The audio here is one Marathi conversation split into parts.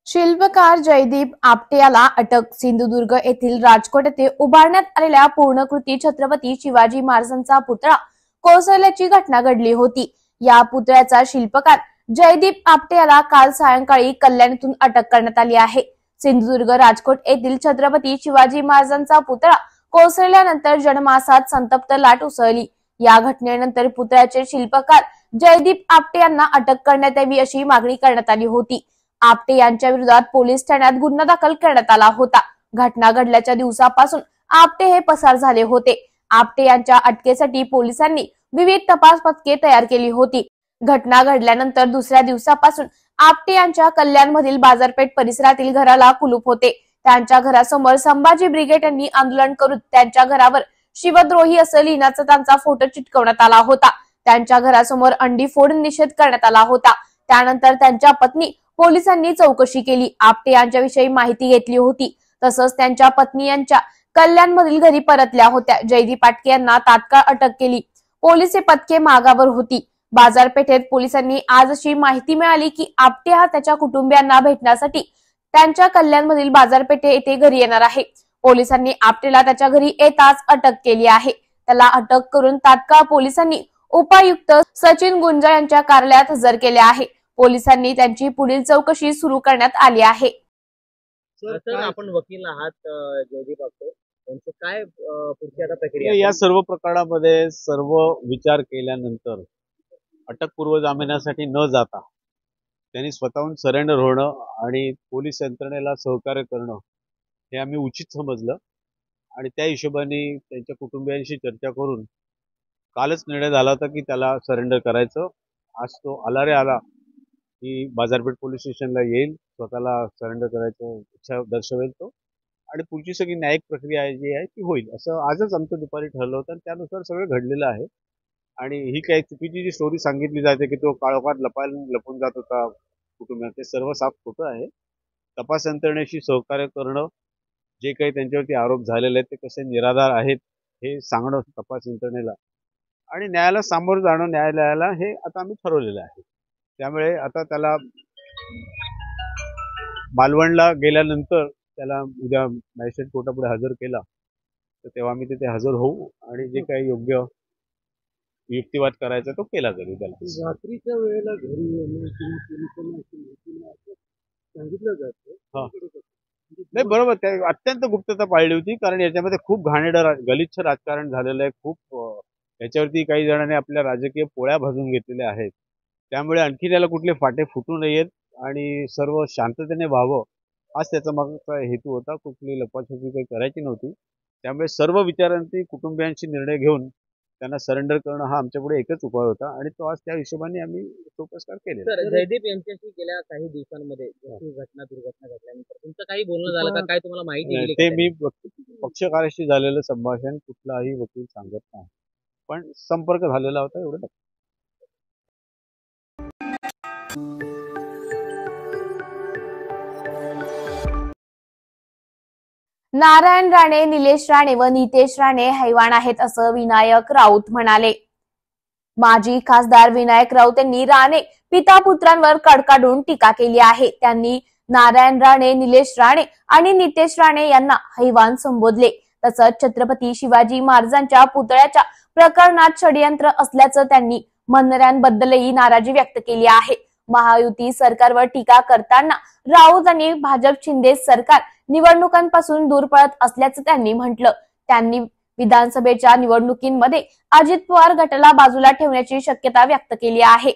शिल्पकार जयदीप आपटे याला अटक. सिंधुदुर्ग येथील राजकोट येथे उभारण्यात आलेल्या पूर्णाकृती छत्रपती शिवाजी महाराजांचा पुतळा कोसळल्याची घटना घडली होती. या पुतळ्याचा शिल्पकार जयदीप आपटे याला काल सायंकाळी कल्याण येथून अटक करण्यात आली आहे. सिंधुदुर्ग राजकोट येथील छत्रपती शिवाजी महाराजांचा पुतळा कोसळल्यानंतर जनमानसात संतप्त लाट उसळली. या घटनेनंतर पुतळ्याचे शिल्पकार जयदीप आपटे यांना अटक करण्यात यावी अशी मागणी करण्यात आली होती. आपटे यांच्या विरोधात पोलीस ठाण्यात गुन्हा दाखल करण्यात आला होता. घटना घडल्याच्या दिवसापासून आपटे हे पसार झाले होते. आपटे यांच्या अटकेसाठी पोलिसांनी विविध तपास पथके तयार केली होती. घटना घडल्यानंतर दुसऱ्या दिवसापासून आपटे यांच्या कल्याणमधील बाजारपेठ परिसरातील घराला कुलूप होते. त्यांच्या घरासमोर संभाजी ब्रिगेड यांनी आंदोलन करून त्यांच्या घरावर शिवद्रोही असं लिहिण्याचा त्यांचा फोटो चिटकवण्यात आला होता. त्यांच्या घरासमोर अंडी फोड निषेध करण्यात आला होता. त्यानंतर त्यांच्या पत्नी पोलिसांनी चौकशी केली. आपटे यांच्याविषयी माहिती घेतली होती. तसंच त्यांच्या पत्नी यांच्या कल्याणमधील घरी परतल्या होत्या. जयदीप आपटे यांना तात्काळ अटक केली. पोलीस पथके मागावर होती. बाजारपेठेत पोलिसांनी आज अशी माहिती मिळाली की आपटे हा त्याच्या कुटुंबियांना भेटण्यासाठी त्यांच्या कल्याणमधील बाजारपेठे येथे घरी येणार आहे. पोलिसांनी आपटेला त्याच्या घरी येताच अटक केली आहे. त्याला अटक करून तात्काळ पोलिसांनी उपायुक्त सचिन गुंजा यांच्या कार्यालयात हजर केले आहे. पोलिसांनी त्यांची पुढील चौकशी सुरू करण्यात आली आहे. सर, आपण वकील आहात जयदीप आपटे, त्यांचं काय पुढची आता प्रक्रिया? या सर्व प्रकरणामध्ये सर्व विचार केल्यानंतर अटकपूर्व जामिनासाठी न जाता त्यांनी स्वतःहून सरेंडर होणं आणि पोलीस यंत्रणेला सहकार्य करणं हे आम्ही उचित समजलं आणि त्या हिशोबाने त्यांच्या कुटुंबियांशी चर्चा करून कालच निर्णय झाला होता की त्याला सरेंडर करायचं. आज तो आला रे आला की बाजारपेठ पोलीस स्टेशनला येईल, स्वतःला सरेंडर करायचं इच्छा दर्शवेल तो आणि पुढची सगळी न्यायिक प्रक्रिया जी आहे ती होईल असं आजच आमचं दुपारी ठरलं होतं आणि त्यानुसार सगळं घडलेलं आहे. आणि ही काही चुकीची जी स्टोरी सांगितली जाते की तो काळोखात लपून जात होता कुटुंबात, ते सर्व साफ खोटं आहे. तपास यंत्रणेशी सहकार्य करणं, जे काही त्यांच्यावरती आरोप झालेले आहेत ते कसे निराधार आहेत हे सांगणं तपास यंत्रणेला आणि न्यायाला सामोरं जाणं न्यायालयाला हे आता आम्ही ठरवलेलं आहे. त्यामुळे आता त्याला मालवणला गेल्यानंतर त्याला उद्या मॅजिस्ट्रेट कोर्टापुढे हजर केला तर तेव्हा आम्ही तिथे हजर होऊ आणि जे काही योग्य युक्तिवाद करायचा तो केला जाईल. त्याला रात्रीच्या वेळेला घरी सांगितलं जातं. नाही बरोबर, त्या अत्यंत गुप्तता पाळली होती कारण याच्यामध्ये खूप घाणेरडं गलिच्छ राजकारण झालेलं आहे. खूप याच्यावरती काही जणांनी आपल्या राजकीय पोळ्या भाजून घेतलेल्या आहेत. त्यामुळे आणखी त्याला कुठले फाटे फुटू नयेत आणि सर्व शांततेने व्हावं हाच त्याचा मागचा हेतू होता. कुठली लपाछपी काही करायची नव्हती. त्यामुळे सर्व विचारांती कुटुंबियांशी निर्णय घेऊन त्यांना सरेंडर करणं हा आमच्यापुढे एकच उपाय होता आणि तो आज त्या हिशोबाने आम्ही चौकसकार केलेला. जयदीप यांच्याशी गेल्या काही दिवसांमध्ये दुर्घटना घडल्यानंतर तुमचं काही बोलणं झालं का? काय तुम्हाला माहिती? ते मी पक्षकाराशी झालेलं संभाषण कुठलाही वकील सांगत नाही, पण संपर्क झालेला होता एवढं. नारायण राणे, निलेश राणे व नितेश राणे हैवान आहेत असं विनायक राऊत म्हणाले. माजी खासदार विनायक राऊत यांनी राणे पिता पुत्रांवर कडकाडून टीका केली आहे. त्यांनी नारायण राणे, निलेश राणे आणि नितेश राणे यांना हैवान संबोधले. तसंच छत्रपती शिवाजी महाराजांच्या पुतळ्याच्या प्रकरणात षडयंत्र असल्याचं त्यांनी म्हणणाऱ्यांबद्दलही नाराजी व्यक्त केली आहे. महायुती सरकारवर टीका करताना राऊत आणि भाजप शिंदे सरकार निवडणुकांपासून दूर पळत असल्याचं त्यांनी म्हटलं. त्यांनी विधानसभेच्या निवडणुकीमध्ये अजित पवार गटाला बाजूला ठेवण्याची शक्यता व्यक्त केली आहे.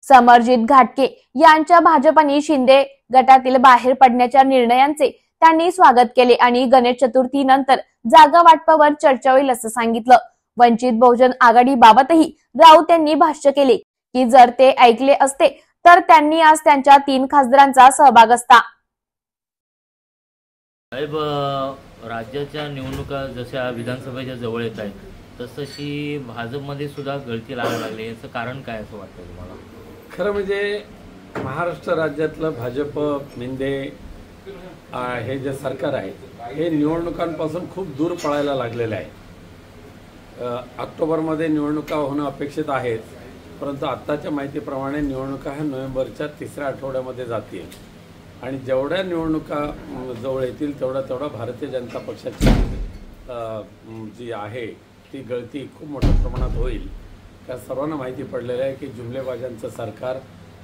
समरजित घाटगे यांच्या भाजप आणि शिंदे गटातील बाहेर पडण्याच्या निर्णयांचे त्यांनी स्वागत केले आणि गणेश चतुर्थी नंतर जागा वाटपावर चर्चा होईल असं सांगितलं. वंचित बहुजन आघाडी बाबतही राऊत यांनी भाष्य केले की जर ते ऐकले असते तर त्यांनी आज त्यांच्या 3 खासदारांचा सहभाग असता. साहेब, राज्याच्या निवडणुका जशा विधानसभेच्या जवळ येत आहेत तशी भाजपमध्ये सुद्धा गळती लागायला लागली. याचं कारण काय असं वाटतं तुम्हाला? खरं म्हणजे महाराष्ट्र राज्यातलं भाजप मिंदे हे जे सरकार आहे हे निवडणुकांपासून खूप दूर पळायला लागलेलं आहे. ऑक्टोबरमध्ये निवडणुका होणं अपेक्षित आहेत, परंतु आत्ताच्या माहितीप्रमाणे निवडणुका ह्या नोव्हेंबरच्या 3ऱ्या आठवड्यामध्ये जातील आणि जेवढ्या निवडणुका जवळ येतील तेवढा भारतीय जनता पक्षाची जी आहे ती गळती खूप मोठ्या प्रमाणात होईल. त्या सर्वांना माहिती पडलेलं आहे की जुमलेबाजांचं सरकार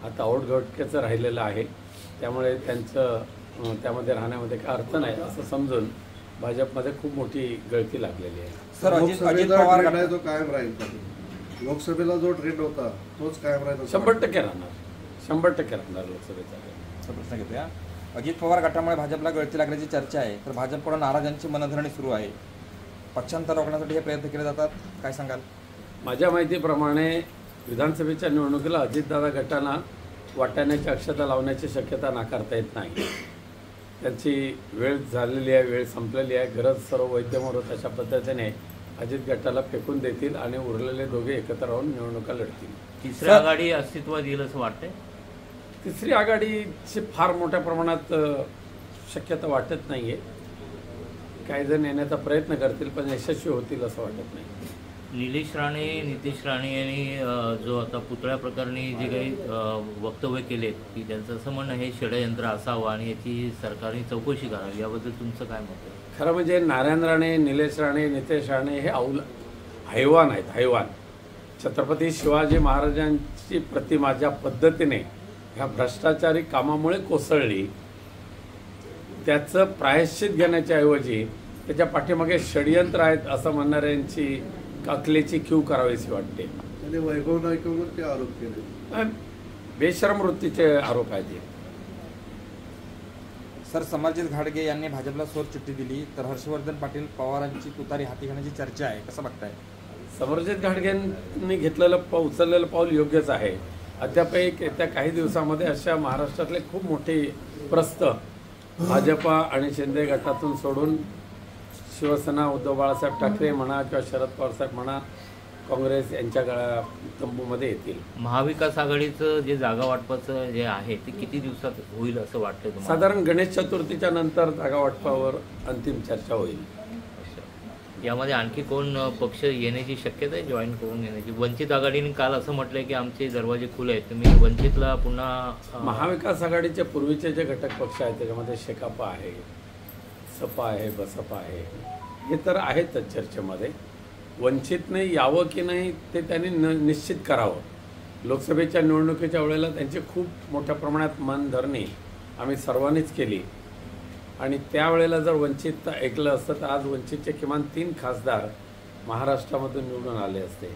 आता औटघटकेचं राहिलेलं आहे. त्यामुळे त्यांचं त्यामध्ये राहण्यामध्ये काय अर्थ नाही असं समजून भाजपमध्ये खूप मोठी गळती लागलेली आहे. सर, अजित पवार गटाचा जो कायम राहील, लोकसभेला जो ट्रेंड होता तोच कायम राहील 100% राहणार. 100% राहणार लोकसभेचा. प्रश्न घेतोया. अजित पवार गटामुळे भाजपला गळती लागण्याची चर्चा आहे, तर भाजपकडून नाराजांची मनधरणी सुरू आहे. पक्षांतर रोखण्यासाठी हे प्रयत्न केले जातात, काय सांगाल? माझ्या माहितीप्रमाणे विधानसभेच्या निवडणुकीला अजितदादा गटांना वाटाण्याची अक्षता लावण्याची शक्यता नाकारता येत नाही. त्यांची वेळ झालेली आहे, वेळ संपलेली आहे. गरज सर्व वैद्यमोर होत अशा पद्धतीने अजित गटाला फेकून देतील आणि उरलेले दोघे एकत्र राहून निवडणुका लढतील. तिसरी आघाडी अस्तित्वात येईल असं वाटतंय? तिसरी आघाडीची फार मोठ्या प्रमाणात शक्यता वाटत नाही आहे. काही जण येण्याचा प्रयत्न करतील पण यशस्वी होतील असं वाटत नाही. निलेश राणे, नितेश राणे यांनी जो आता पुतळ्या प्रकरणी जे काही वक्तव्य केलेत की त्यांचं असं म्हणणं हे षडयंत्र असावं आणि याची सरकारने चौकशी करावी, याबद्दल तुमचं काय मत आहे? खरं म्हणजे नारायण राणे, निलेश राणे, नितेश राणे हे हैवान आहेत. हैवान. छत्रपती शिवाजी महाराजांची प्रतिमा ज्या पद्धतीने ह्या भ्रष्टाचारी कामामुळे कोसळली, त्याचं प्रायश्चित घेण्याच्या ऐवजी त्याच्या पाठीमागे षडयंत्र आहेत असं म्हणणाऱ्यांची अकलेची कीव करावीशी वाटते. त्याने वैभव नाईकवर ते आरोप केले. बेशरम वृत्तीचे आरोप आहेत. सर, समरजित घाटगे यांनी भाजपला सोर चिठ्ठी दिली, तर हर्षवर्धन पाटील पवारांची तुतारी हाती घेण्याची चर्चा आहे, कसं बघताय? समरजित घाटगेंनी उचललेलं पाऊल योग्यच आहे. अद्याप येत्या काही दिवसामध्ये अशा महाराष्ट्रातले खूप मोठे प्रस्थ भाजपा आणि शिंदे गटातून सोडून शिवसेना, उद्धव बाळासाहेब ठाकरे म्हणा किंवा शरद पवारसाहेब म्हणा, काँग्रेस यांच्या तंबूमध्ये येतील. महाविकास आघाडीचं जे जागा वाटपाचं जे आहे ते किती दिवसात होईल असं वाटतं तुम्हाला? साधारण गणेश चतुर्थीच्या नंतर जागा वाटपावर अंतिम चर्चा होईल. यामध्ये आणखी कोण पक्ष येण्याची शक्यता आहे, जॉईन करून येण्याची? वंचित आघाडीने काल असं म्हटलंय की आमचे दरवाजे खुले आहेत, तुम्ही वंचितला पुन्हा महाविकास आघाडीचे पूर्वीचे जे घटक पक्ष आहेत त्याच्यामध्ये शेकापा आहे, सपा आहे, बसपा आहे, हे तर आहेतच चर्चेमध्ये. वंचितने यावं की नाही ते त्यांनी निश्चित करावं. लोकसभेच्या निवडणुकीच्या वेळेला त्यांची खूप मोठ्या प्रमाणात मनधरणी आम्ही सर्वांनीच केली आणि त्यावेळेला जर वंचित ऐकलं असतं तर आज वंचितचे किमान 3 खासदार महाराष्ट्रामधून निवडून आले असते.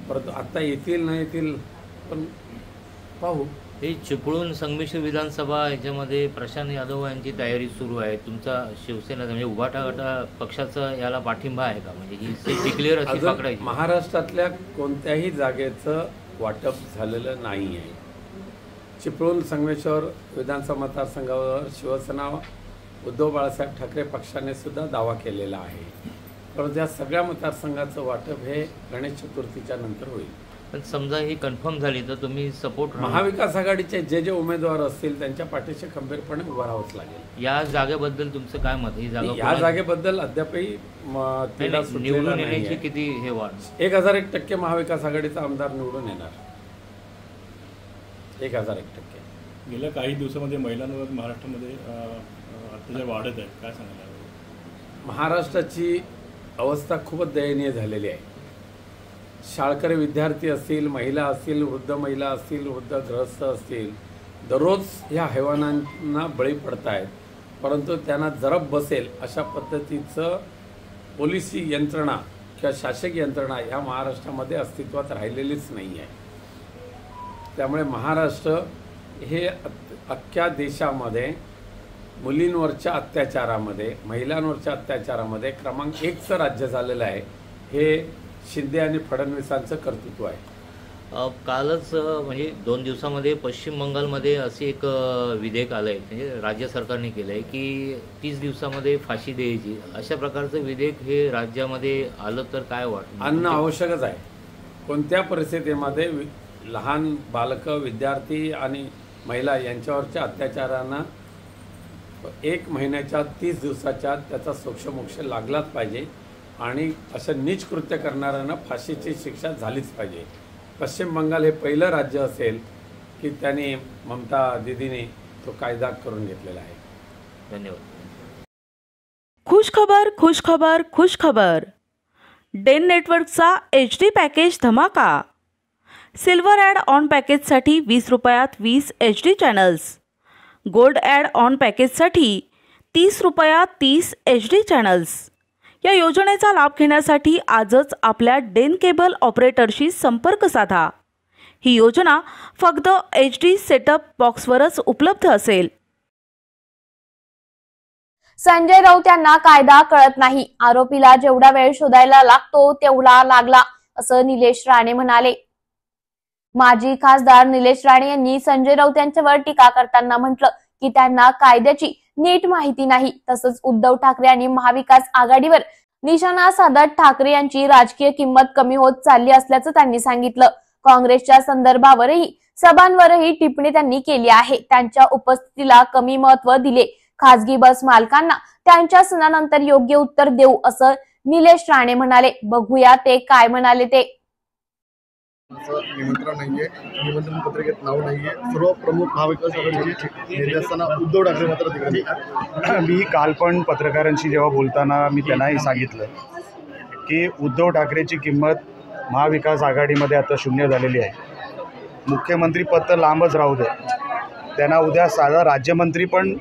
परंतु आत्ता येतील नाही येतील पण पाहू. हे चिपळूण संमिश्र विधानसभा याच्यामध्ये प्रशांत यादव यांची तयारी सुरू आहे. तुमचा शिवसेना म्हणजे उभाटा गटा पक्षाचा याला पाठिंबा आहे का? म्हणजे ही सीट डिक्लेअर अशी पकडायची? महाराष्ट्रातल्या कोणत्याही जागेचं वाटप झालेलं नाही आहे. चिपळूण संगमेश्वर विधानसभा मतदारसंघावर शिवसेना, उद्धव बाळासाहेब ठाकरे पक्षाने सुद्धा दावा केलेला आहे. परंतु या सगळ्या मतदारसंघाचं वाटप हे गणेश चतुर्थीच्या नंतर होईल. पण समजा ही कन्फर्म झाली तर तुम्ही सपोर्ट महाविकास आघाडीचे जे उमेदवार असतील त्यांच्या पाठीशी खंबीरपणे उभं राहावंच लागेल. या जागेबद्दल तुमचं काय मत? ही जागा या जागेबद्दल अद्यापही निवडून येण्याची किती हे वाढ? 1001% महाविकास आघाडीचा आमदार निवडून येणार. 1001%. गेल्या काही दिवसामध्ये महिलांवर महाराष्ट्रामध्ये अत्याचार वाढत आहेत, काय सांगायला? महाराष्ट्राची अवस्था खूपच दयनीय झालेली आहे. शाळकरी विद्यार्थी असतील, महिला असतील, वृद्ध महिला असतील, वृद्ध गृहस्थ असतील, दररोज ह्या हैवानांना बळी पडत आहेत. परंतु त्यांना जरब बसेल अशा पद्धतीचं पोलिसी यंत्रणा किंवा शासकीय यंत्रणा ह्या महाराष्ट्रामध्ये अस्तित्वात राहिलेलीच नाही आहे. त्यामुळे महाराष्ट्र हे अख्ख्या देशामध्ये मुलींवरच्या अत्याचारामध्ये, महिलांवरच्या अत्याचारामध्ये क्रमांक 1चं राज्य झालेलं आहे. हे शिंदे आणि फडणवीसांचं कर्तृत्व आहे. कालच म्हणजे 2 दिवसामध्ये पश्चिम बंगालमध्ये असे एक विधेयक आलं आहे, म्हणजे राज्य सरकारने केलं आहे की 30 दिवसामध्ये फाशी द्यायची. अशा प्रकारचं विधेयक हे राज्यामध्ये आलं तर काय वाटतं? आणणं आवश्यकच आहे. कोणत्या परिस्थितीमध्ये लहान बालकं, विद्यार्थी आणि महिला यांच्यावरच्या अत्याचारांना 1 महिन्याच्या 30 दिवसाच्या त्याचा सोक्षमोक्ष लागलाच पाहिजे आणि असं नीच कृत्य करणाऱ्यांना फाशीची शिक्षा झालीच पाहिजे. पश्चिम बंगाल हे पहिलं राज्य असेल की त्यांनी ममता दिदीने तो कायदा करून घेतलेला आहे. धन्यवाद. खुशखबर खुशखबर खुशखबर. डेन नेटवर्कचा HD पॅकेज धमाका. सिल्वर ॲड ऑन पॅकेजसाठी 20 रुपयात 20 HD channels. Gold add on पॅकेजसाठी 30 रुपयात 30 HD चॅनल्स. या योजनेचा लाभ घेण्यासाठी आजच आपल्या डेन केबल ऑपरेटरशी संपर्क साधा. ही योजना फक्त HD सेटअप बॉक्सवरच उपलब्ध असेल. संजय राऊत यांना कायदा कळत नाही. आरोपीला जेवढा वेळ शोधायला लागतो तेवढा लागला असं निलेश राणे म्हणाले. माजी खासदार निलेश राणे यांनी संजय राऊत यांच्यावर टीका करताना म्हटलं की त्यांना कायद्याची नीट माहिती नाही. तसंच उद्धव ठाकरे आणि महाविकास आघाडीवर निशाणा साधत ठाकरे यांची राजकीय किंमत कमी होत चालली असल्याचं त्यांनी सांगितलं. काँग्रेसच्या संदर्भावरही सभांवरही टिप्पणी त्यांनी केली आहे. त्यांच्या उपस्थितीला कमी महत्त्व दिले. खासगी बस मालकांना त्यांच्या सणानंतर योग्य उत्तर देऊ असं निलेश राणे म्हणाले. बघूया ते काय म्हणाले ते. निमंत्रण नाहीये, निमंत्रण पत्रिकेत नाव नाहीये. सर्व प्रमुख महाविकास आघाडीचे नेते असताना उद्धव ठाकरे मात्र तिकडे. मी काल पण पत्रकारांशी जेव्हा बोलताना मी त्यांनाही सांगितलं की उद्धव ठाकरेची किंमत महाविकास आघाडीमध्ये आता शून्य झालेली आहे. मुख्यमंत्री पद तर लांबच राहू दे, त्यांना उद्या साधा राज्यमंत्री पण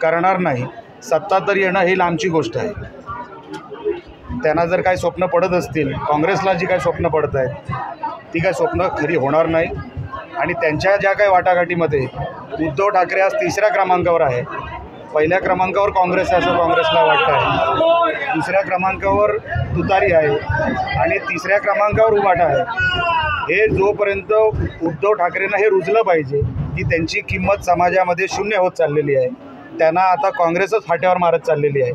करणार नाही, सत्ता तर येणं ही लांबची गोष्ट आहे. त्यांना जर काही स्वप्न पडत असतील, काँग्रेसला जी काही स्वप्न पडत आहेत ती काही स्वप्न खरी होणार नाही. आणि त्यांच्या ज्या काही वाटाघाटीमध्ये उद्धव ठाकरे आज 3ऱ्या क्रमांकावर आहे. पहिल्या क्रमांकावर काँग्रेस आहे असं काँग्रेसला वाटतं आहे, 2ऱ्या क्रमांकावर तुतारी आहे आणि 3ऱ्या क्रमांकावर उभाटा आहे. हे जोपर्यंत उद्धव ठाकरेंना हे रुजलं पाहिजे की त्यांची किंमत समाजामध्ये शून्य होत चाललेली आहे, त्यांना आता काँग्रेसच फाट्यावर मारत चाललेली आहे.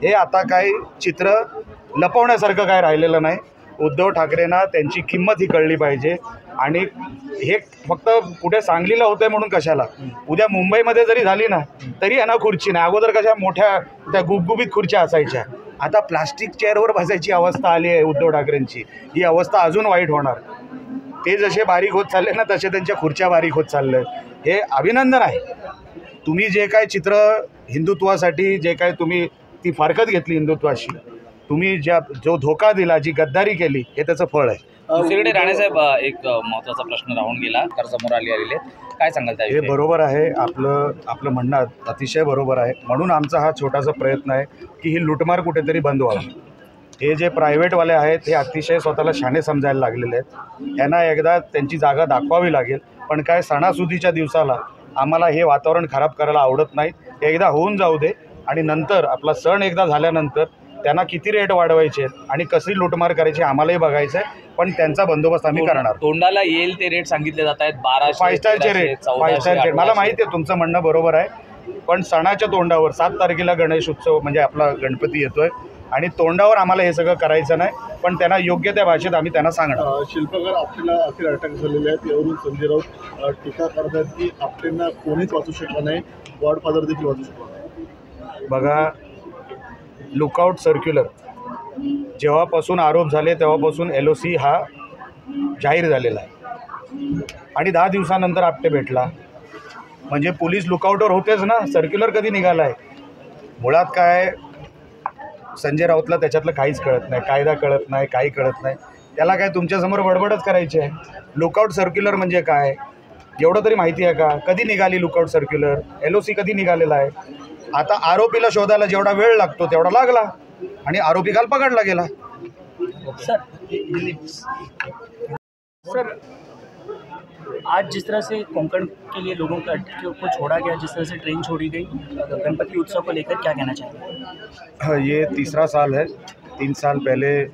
हे आता काही चित्र लपवण्यासारखं काय राहिलेलं नाही. उद्धव ठाकरेंना त्यांची किंमत ही कळली पाहिजे. आणि हे फक्त कुठे सांगलीला होतंय म्हणून कशाला, उद्या मुंबईमध्ये जरी झाली ना तरी यांना खुर्ची नाही. अगोदर कशा मोठ्या त्या गुबगुबीत खुर्च्या असायच्या, आता प्लास्टिक चेअरवर बसायची अवस्था आली आहे उद्धव ठाकरेंची. ही अवस्था अजून वाईट होणार. ते जसे बारीक होत चालले ना तसे त्यांच्या खुर्च्या बारीक होत चालल्या. हे अभिनंदन आहे. तुम्ही जे काय चित्र हिंदुत्वासाठी जे काय तुम्ही ती फारकत घेतली हिंदुत्वाशी, तुम्ही जो धोका दिला, जी गद्दारी केली, हे त्याचं फळ आहे. दुसरीकडे राणेसाहेब एक महत्त्वाचा प्रश्न राहून गेला, समोर आलेले काय सांगाल हे बरोबर आहे. आपलं म्हणणं अतिशय बरोबर आहे. म्हणून आमचा हा छोटासा प्रयत्न आहे की ही लुटमार कुठेतरी बंद व्हावी. हे जे प्रायव्हेटवाले आहेत हे अतिशय स्वतःला शाणे समजायला लागलेले आहेत. यांना एकदा त्यांची जागा दाखवावी लागेल. पण काय सणासुदीच्या दिवसाला आम्हाला हे वातावरण खराब करायला आवडत नाही. एकदा होऊन जाऊ दे आणि नंतर आपला सण एकदा झाल्यानंतर त्यांना किती रेट वाढवायचे आहेत आणि कशी लुटमार करायची आम्हालाही बघायचं आहे. पण त्यांचा बंदोबस्त आम्ही करणार. तोंडाला येईल ते रेट सांगितले जात आहेत. 1200 5 स्टारचे रेट, 5 स्टारचे रेट. मला माहिती आहे तुमचं म्हणणं बरोबर आहे. पण सणाच्या तोंडावर 7 तारखेला गणेश उत्सव म्हणजे आपला गणपती येतोय आणि तोंडावर आम्हाला हे सगळं करायचं नाही. पण त्यांना योग्य त्या भाषेत आम्ही त्यांना सांगणार. शिल्पकार आपल्याला अखेर अटक झालेले आहेत. यावरून संजय राऊत टीका करत आहेत की आपल्याला कोणीच वाचू शकला नाही, गॉडफादर देखील वाचू शकला नाही. बघा, लुकआउट सर्क्युलर जेव्हापासून आरोप झाले तेव्हापासून LOC हा जाहीर झालेला आहे आणि 10 दिवसानंतर आपटे भेटला. म्हणजे पोलीस लुकआउटवर होतेच ना. सर्क्युलर कधी निघाला आहे? मुळात काय, संजय राऊतला त्याच्यातलं काहीच कळत नाही, कायदा कळत नाही, काही कळत नाही. त्याला काय तुमच्यासमोर बडबडच करायची आहे. लुकआउट सर्क्युलर म्हणजे काय एवढं तरी माहिती आहे का? कधी निघाली लुकआउट सर्क्युलर? LOC कधी निघालेला आहे? आता आरोपीला शोधायला जेवढा वेळ लागतो तेवढा लागला आणि आरोपी काल पकडला गेला. सर, आज जिस तरह से कोंकण के लिए लोगों को छोड़ा गया, जिस तरह से ट्रेन छोड़ी गई, गणपति उत्सव को लेकर क्या कहना चाहेंगे? ये 3रा साल है. 3 साल पहले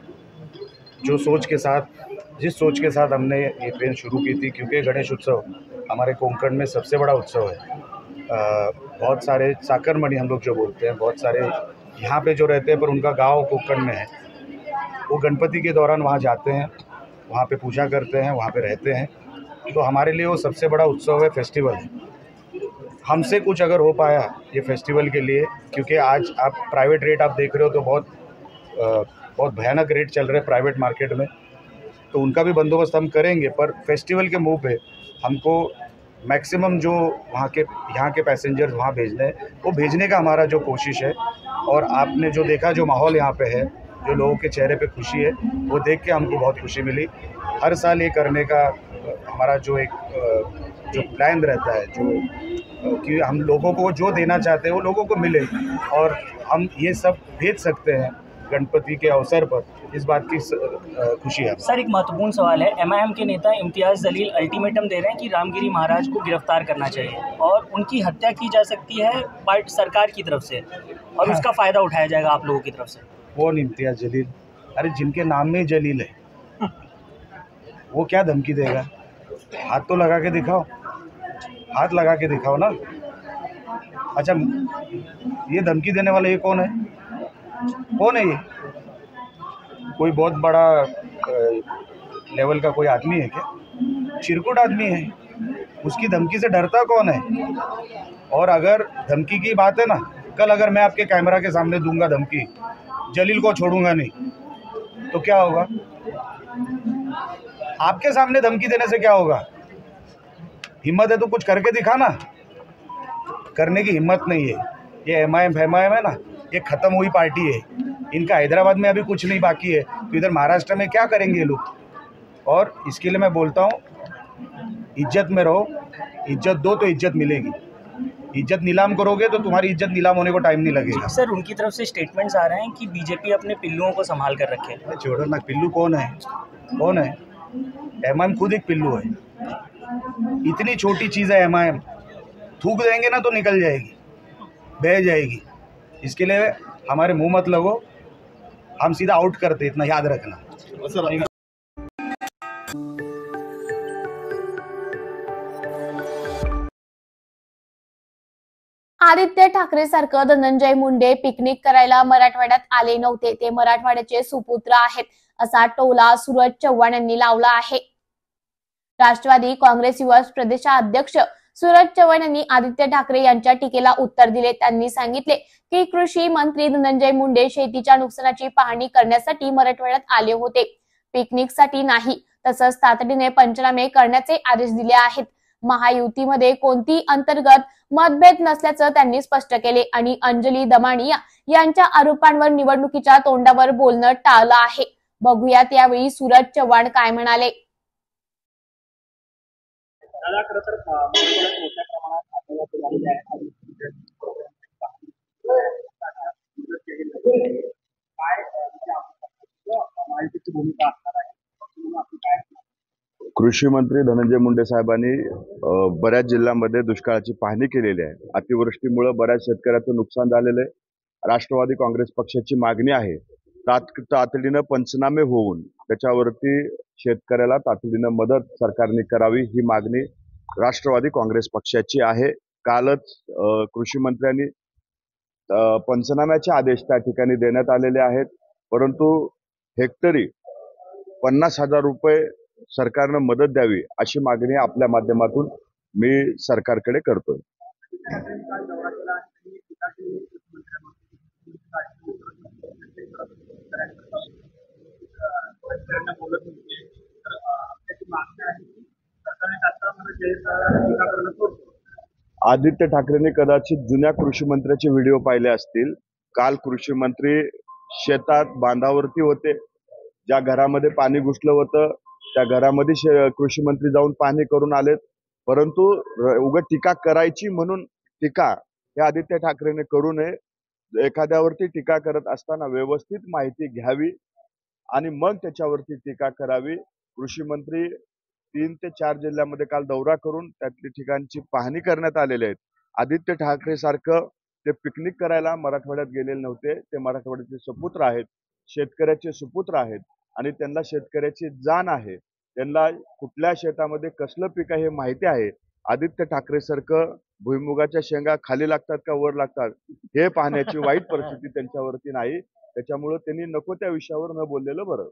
जिस सोच के साथ हमने ये ट्रेन शुरू की थी, क्योंकि गणेश उत्सव हमारे कोंकण में सबसे बड़ा उत्सव है. बहुत सारे चाकरमणि हम लोग जो बोलते हैं, बहुत सारे यहाँ पे जो रहते हैं पर उनका गांव कोंकण में है, वो गणपति के दौरान वहाँ जाते हैं, वहाँ पे पूजा करते हैं, वहाँ पे रहते हैं. तो हमारे लिए वो सबसे बड़ा उत्सव है, फेस्टिवल है. हमसे कुछ अगर हो पाया ये फेस्टिवल के लिए, क्योंकि आज आप प्राइवेट रेट आप देख रहे हो तो बहुत भयानक रेट चल रहे हैं प्राइवेट मार्केट में, तो उनका भी बंदोबस्त हम करेंगे. पर फेस्टिवल के मुँह पे हमको मैक्सिमम जो वहाँ के यहाँ के पैसेंजर्स वहाँ भेजने हैं, वो भेजने का हमारा जो कोशिश है। और आपने जो देखा, जो माहौल यहाँ पे है, जो लोगों के चेहरे पे खुशी है, वो देख के हमको बहुत खुशी मिली। हर साल ये करने का हमारा जो एक जो प्लान रहता है, जो कि हम लोगों को जो देना चाहते हैं वो लोगों को मिले, और हम ये सब भेज सकते हैं गणपति के अवसर पर, इस बात की खुशी है। सर, एक महत्वपूर्ण सवाल है। एमआईएम के नेता इम्तियाज़ जलील अल्टीमेटम दे रहे हैं कि रामगिरी महाराज को गिरफ्तार करना चाहिए और उनकी हत्या की जा सकती है सरकार की तरफ से, और उसका फ़ायदा उठाया जाएगा आप लोगों की तरफ से। कौन इम्तियाज़ जलील? अरे जिनके नाम में ही जलील है, वो क्या धमकी देगा? हाथ तो लगा के दिखाओ, हाथ लगा के दिखाओ ना। अच्छा, ये धमकी देने वाला ये कौन है? कौन है ये? कोई बहुत बड़ा लेवल का कोई आदमी है क्या? चिरकुट आदमी है। उसकी धमकी से डरता कौन है? और अगर धमकी की बात है ना, कल अगर मैं आपके कैमरा के सामने दूंगा धमकी, जलील को छोड़ूंगा नहीं, तो क्या होगा? आपके सामने धमकी देने से क्या होगा? हिम्मत है तो कुछ करके दिखा ना। करने की हिम्मत नहीं है। ये एमआईएम है ना, ये ख़त्म हुई पार्टी है। इनका हैदराबाद में अभी कुछ नहीं बाकी है, तो इधर महाराष्ट्र में क्या करेंगे ये लोग? और इसके लिए मैं बोलता हूँ, इज्जत में रहो, इज्जत दो तो इज्जत मिलेगी। इज्जत नीलाम करोगे तो तुम्हारी इज्जत नीलाम होने को टाइम नहीं लगेगा। सर, उनकी तरफ से स्टेटमेंट्स आ रहे हैं कि बीजेपी अपने पिल्लुओं को संभाल कर रखे। छोड़ो ना, पिल्लू कौन है? कौन है? एमआईएम खुद एक पिल्लू है। इतनी छोटी चीज़ है एमआईएम, थूक देंगे ना तो निकल जाएगी, बह जाएगी। इसके लिए हमारे मुंह मत लगो, हम सीधा आउट करते, इतना याद रखना। आदित्य ठाकरे सारखं धनंजय मुंडे पिकनिक करायला मराठवाड्यात आले नव्हते, ते मराठवाड्याचे सुपुत्र आहेत, असा टोला सूरज चव्हाण यांनी लावला आहे। राष्ट्रवादी काँग्रेस युवा प्रदेशाध्यक्ष सूरज चव्हाण यांनी आदित्य ठाकरे यांच्या टीकेला उत्तर दिले। त्यांनी सांगितले की कृषी मंत्री धनंजय मुंडे शेतीच्या नुकसानाची पाहणी करण्यासाठी मराठवाड्यात आले होते, पिकनिकसाठी नाही। तसंच तातडीने पंचनामे करण्याचे आदेश दिले आहेत। महायुतीमध्ये कोणती अंतर्गत मतभेद नसल्याचं त्यांनी स्पष्ट केले आणि अंजली दमानिया यांच्या आरोपांवर निवडणुकीच्या तोंडावर बोलणं टाळलं आहे। बघूयात यावेळी सूरज चव्हाण काय म्हणाले। कृषी मंत्री धनंजय मुंडे साहेबांनी बऱ्याच जिल्ह्यांमध्ये दुष्काळाची पाहणी केलेली आहे। अतिवृष्टीमुळे बऱ्याच शेतकऱ्याचं नुकसान झालेलं आहे। राष्ट्रवादी काँग्रेस पक्षाची मागणी आहे तातडीनं पंचनामे होऊन त्याच्यावरती शेतकऱ्याला तातडीनं मदत सरकारने करावी, ही मागणी राष्ट्रवादी काँग्रेस पक्षाची आहे। कालच कृषी मंत्र्यांनी पंचनाम्याचे आदेश त्या ठिकाणी देण्यात आलेले आहेत, परंतु हेक्टरी 50,000 रुपये सरकारनं मदत द्यावी अशी मागणी आपल्या माध्यमातून मी सरकारकडे करतोय। आदित्य ठाकरेंनी कदाचित जुन्या कृषी मंत्र्याचे व्हिडिओ पाहिले असतील। काल कृषी मंत्री शेतात बांधावरती होते, ज्या घरामध्ये पाणी घुसलं होतं त्या घरामध्ये कृषी मंत्री जाऊन पाहणी करून आलेत, परंतु उगाच टीका करायची म्हणून टीका हे आदित्य ठाकरेंनी करू नये। एखाद्यावरती टीका करत असताना व्यवस्थित माहिती घ्यावी आणि मग त्याच्यावरती टीका करावी। कृषी मंत्री 3 ते 4 जिल्ह्यामध्ये काल दौरा करून त्यातल्या ठिकाणची पाहणी करण्यात आलेली आहे। आदित्य ठाकरे सारखं ते पिकनिक करायला मराठवाड्यात गेलेले नव्हते, ते मराठवाड्याचे सुपुत्र आहेत, शेतकऱ्याचे सुपुत्र आहेत आणि त्यांना शेतकऱ्याची जाण आहे। त्यांना कुठल्या शेतामध्ये कसलं पीक आहे हे माहिती आहे। आदित्य ठाकरे सारखं भुईमुगाच्या शेंगा खाली लागतात का वर लागतात हे पाहण्याची वाईट परिस्थिती त्यांच्यावरती नाही, त्याच्यामुळे त्यांनी नको त्या विषयावर न बोललेलं बरं।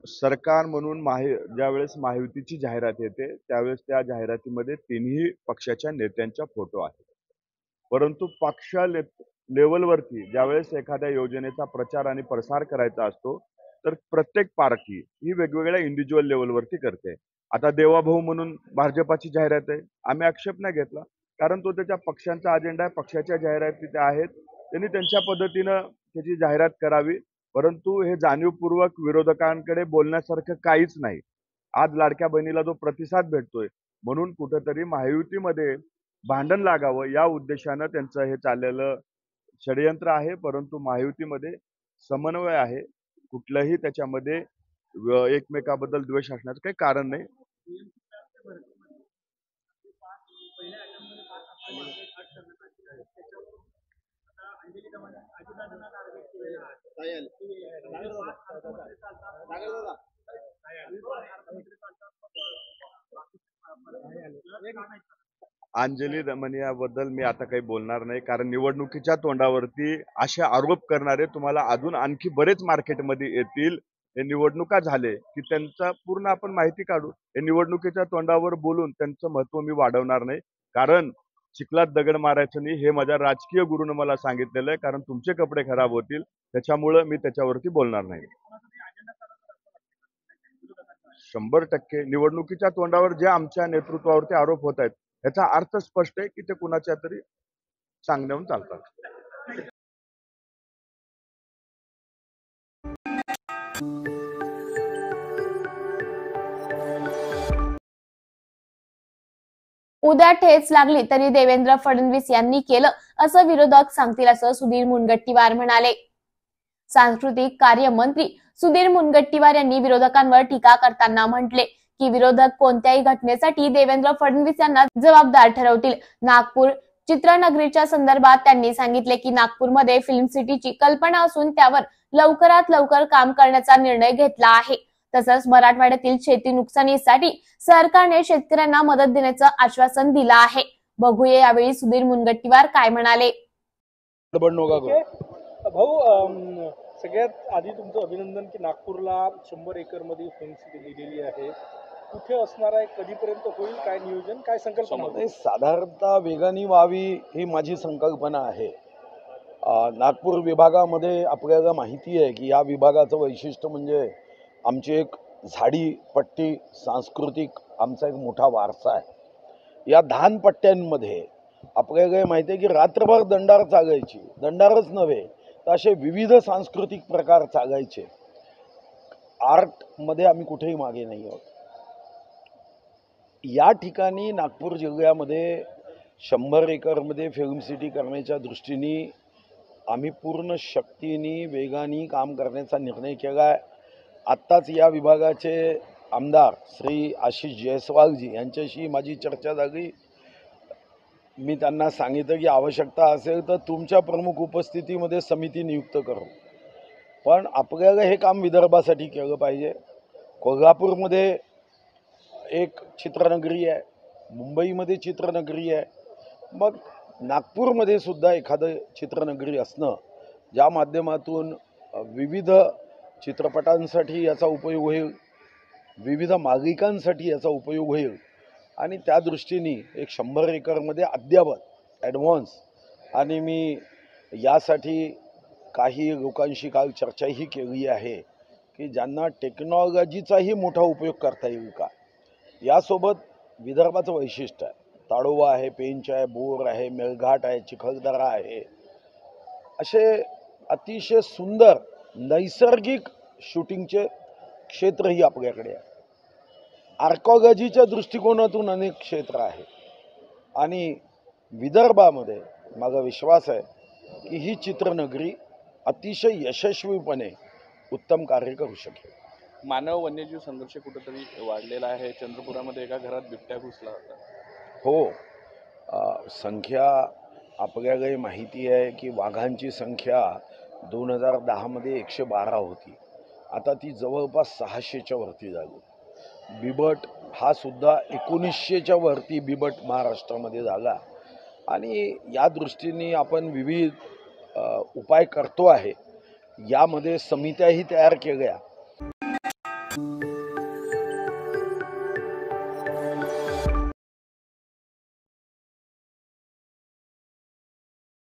सरकार म्हणून ज्यावेळेस महायुतीची जाहिरात येते त्यावेळेस त्या जाहिरातीमध्ये तिन्ही पक्षाच्या नेत्यांचा फोटो आहे. परंतु पक्ष लेवलवरती ज्यावेळेस एखाद्या योजनेचा प्रचार आणि प्रसार करायचा असतो तर प्रत्येक पार्टी ही वेगवेगळ्या इंडिव्हिज्युअल लेवलवरती करते. आता देवाभाऊ म्हणून भाजपाची जाहिरात आहे, आम्ही आक्षेप नाही घेतला, कारण तो त्याच्या पक्षांचा अजेंडा आहे, पक्षाच्या जाहिराती त्या आहेत, त्यांनी त्यांच्या पद्धतीनं त्याची जाहिरात करावी. परंतु हे जाणीवपूर्वक विरोधकांकडे बोलण्यासारखं काहीच नाही. आज लाडक्या बहिणीला जो प्रतिसाद भेटतोय म्हणून कुठंतरी महायुतीमध्ये भांडण लागावं या उद्देशानं त्यांचं हे चाललेलं षडयंत्र आहे. परंतु महायुतीमध्ये समन्वय आहे, कुठलंही त्याच्यामध्ये एकमेकाबद्दल द्वेष असण्याचं काही कारण नाही. अंजली दमनियाबद्दल मी आता काही बोलणार नाही, कारण निवडणुकीच्या तोंडावरती असे आरोप करणारे तुम्हाला अजून आणखी बरेच मार्केटमध्ये येतील. हे निवडणुका झाले की त्यांचा पूर्ण आपण माहिती काढू. हे निवडणुकीच्या तोंडावर बोलून त्यांचं महत्व मी वाढवणार नाही, कारण चिखलात दगड मारायचं नाही हे माझ्या राजकीय गुरुनं मला सांगितलेलं आहे. कारण तुमचे कपडे खराब होतील, त्याच्यामुळं मी त्याच्यावरती बोलणार नाही. 100% निवडणुकीच्या तोंडावर जे आमच्या नेतृत्वावरती आरोप होत आहेत याचा अर्थ स्पष्ट आहे की ते कुणाच्या तरी सांगण्याहून चालतात. उद्या ठेच लागली तरी देवेंद्र फडणवीस यांनी केलं असं विरोधक सांगतील असं सुधीर मुनगंटीवार म्हणाले. सांस्कृतिक कार्य मंत्री सुधीर मुनगंटीवार यांनी विरोधकांवर टीका करताना म्हटले की विरोधक कोणत्याही घटनेसाठी देवेंद्र फडणवीस यांना जबाबदार ठरवतील. नागपूर चित्रनगरीच्या संदर्भात त्यांनी सांगितले की नागपूरमध्ये फिल्म सिटीची कल्पना असून त्यावर लवकरात लवकर काम करण्याचा निर्णय घेतला आहे. तसंच मराठवाड्यातील शेती नुकसानीसाठी सरकारने शेतकऱ्यांना मदत देण्याचं आश्वासन दिलं आहे. बघूया यावेळी सुधीर मुनगंटीवार काय म्हणाले. भाऊ, सगळ्यात आधी तुमचं अभिनंदन की नागपूरला 100 एकर मध्ये फिल्म सिटी दिलेली आहे. कुठे असणार आहे, कधीपर्यंत होईल, काय नियोजन, काय संकल्पना? साधारणतः वेगाने व्हावी ही माझी संकल्पना आहे. नागपूर विभागामध्ये आपल्याला माहिती आहे की या विभागाचं वैशिष्ट्य म्हणजे आमची एक झाडी पट्टी सांस्कृतिक आमचा एक मोठा वारसा आहे. या धानपट्ट्यांमध्ये आपल्याला माहिती आहे की रात्रभर दंडार चालायची, दंडारच नव्हे तर असे विविध सांस्कृतिक प्रकार चालायचे. आर्टमध्ये आम्ही कुठेही मागे नाही आहोत. या ठिकाणी नागपूर जिल्ह्यामध्ये 100 एकरमध्ये फिल्म सिटी करण्याच्या दृष्टीने आम्ही पूर्ण शक्तीने वेगाने काम करण्याचा निर्णय केला आहे. आत्ताच या विभागाचे आमदार श्री आशिष जयस्वालजी यांच्याशी माझी चर्चा झाली. मी त्यांना सांगितलं की आवश्यकता असेल तर तुमच्या प्रमुख उपस्थितीमध्ये समिती नियुक्त करू, पण आपल्याला हे काम विदर्भासाठी केलं पाहिजे. कोल्हापूरमध्ये एक चित्रनगरी आहे, मुंबईमध्ये चित्रनगरी आहे, मग नागपूरमध्ये सुद्धा एखादं चित्रनगरी असणं ज्या माध्यमातून विविध चित्रपटांसाठी याचा उपयोग होईल, विविध मालिकांसाठी याचा उपयोग होईल आणि त्या दृष्टीने एक 100 एकरमध्ये अद्ययावत ॲडव्हान्स. आणि मी यासाठी काही लोकांशी काल चर्चाही केली आहे की ज्यांना टेक्नॉलॉजीचाही मोठा उपयोग करता येईल का. यासोबत विदर्भाचं वैशिष्ट्य आहे, ताडोबा आहे, पेंच आहे, बोर आहे, मेळघाट आहे, चिखलदरा आहे, असे अतिशय सुंदर नैसर्गिक शूटिंगचे क्षेत्रही आपल्याकडे आहे. आर्कॉलॉजीच्या दृष्टिकोनातून अनेक क्षेत्र आहे आणि विदर्भामध्ये माझा विश्वास आहे की ही चित्रनगरी अतिशय यशस्वीपणे उत्तम कार्य करू शकेल. मानव वन्यजीव संघर्ष कुठेतरी वाढलेला आहे. चंद्रपुरामध्ये एका घरात बिबट्या घुसला होता. हो, संख्या आपल्यालाही माहिती आहे की वाघांची संख्या 2010मध्ये 112 होती, आता ती जवळपास 600च्या वरती झाली. बिबट हा सुद्धा 1900च्या वरती बिबट महाराष्ट्रामध्ये झाला आणि या दृष्टीने आपण विविध उपाय करतो आहे. यामध्ये समित्याही तयार केल्या.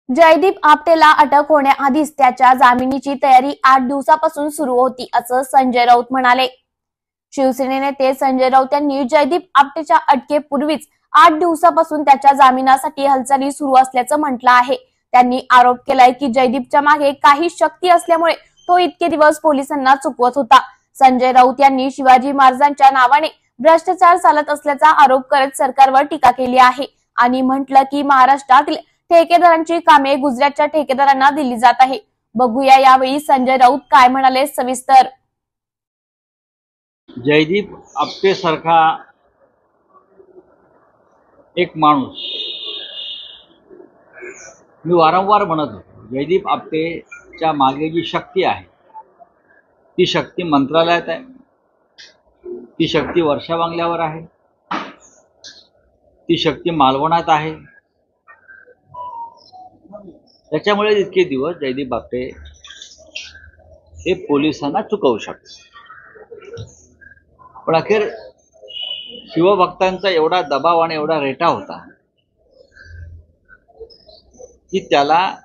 जयदीप आपटेला अटक होण्याआधीच त्याच्या जामिनीची तयारी 8 दिवसापासून सुरू होती, असं संजय राऊत म्हणाले. शिवसेने नेते संजय राऊत यांनी जयदीप आपटेच्या अटकेपूर्वीच 8 दिवसापासून त्याच्या जामिनासाठी हालचाली सुरू असल्याचं म्हटलं आहे. त्यांनी आरोप केलाय की जयदीपच्या मागे काही शक्ती असल्यामुळे तो इतके दिवस पोलिसांना चुकवत होता. संजय राऊत यांनी शिवाजी महाराजांच्या नावाने भ्रष्टाचार चालत असल्याचा आरोप करत सरकारवर टीका केली आहे आणि म्हटलं की महाराष्ट्रातील ठेकेदारांची कामे गुजरातच्या ठेकेदारांना दिली जात आहे. बघूया यावेळी संजय राऊत काय म्हणाले सविस्तर. जयदीप आपटे सारखा एक माणूस, मी वारंवार म्हणत होतो, जयदीप आपटेच्या मागे जी शक्ती आहे ती शक्ती मंत्रालयात आहे, ती शक्ती वर्षा बंगल्यावर आहे, ती शक्ती मालवणात आहे. त्याच्यामुळे इतके दिवस जयदीप आपटे हे पोलिसांना चुकवू शकतात. पण अखेर शिवभक्तांचा एवढा दबाव आणि एवढा रेटा होता की त्याला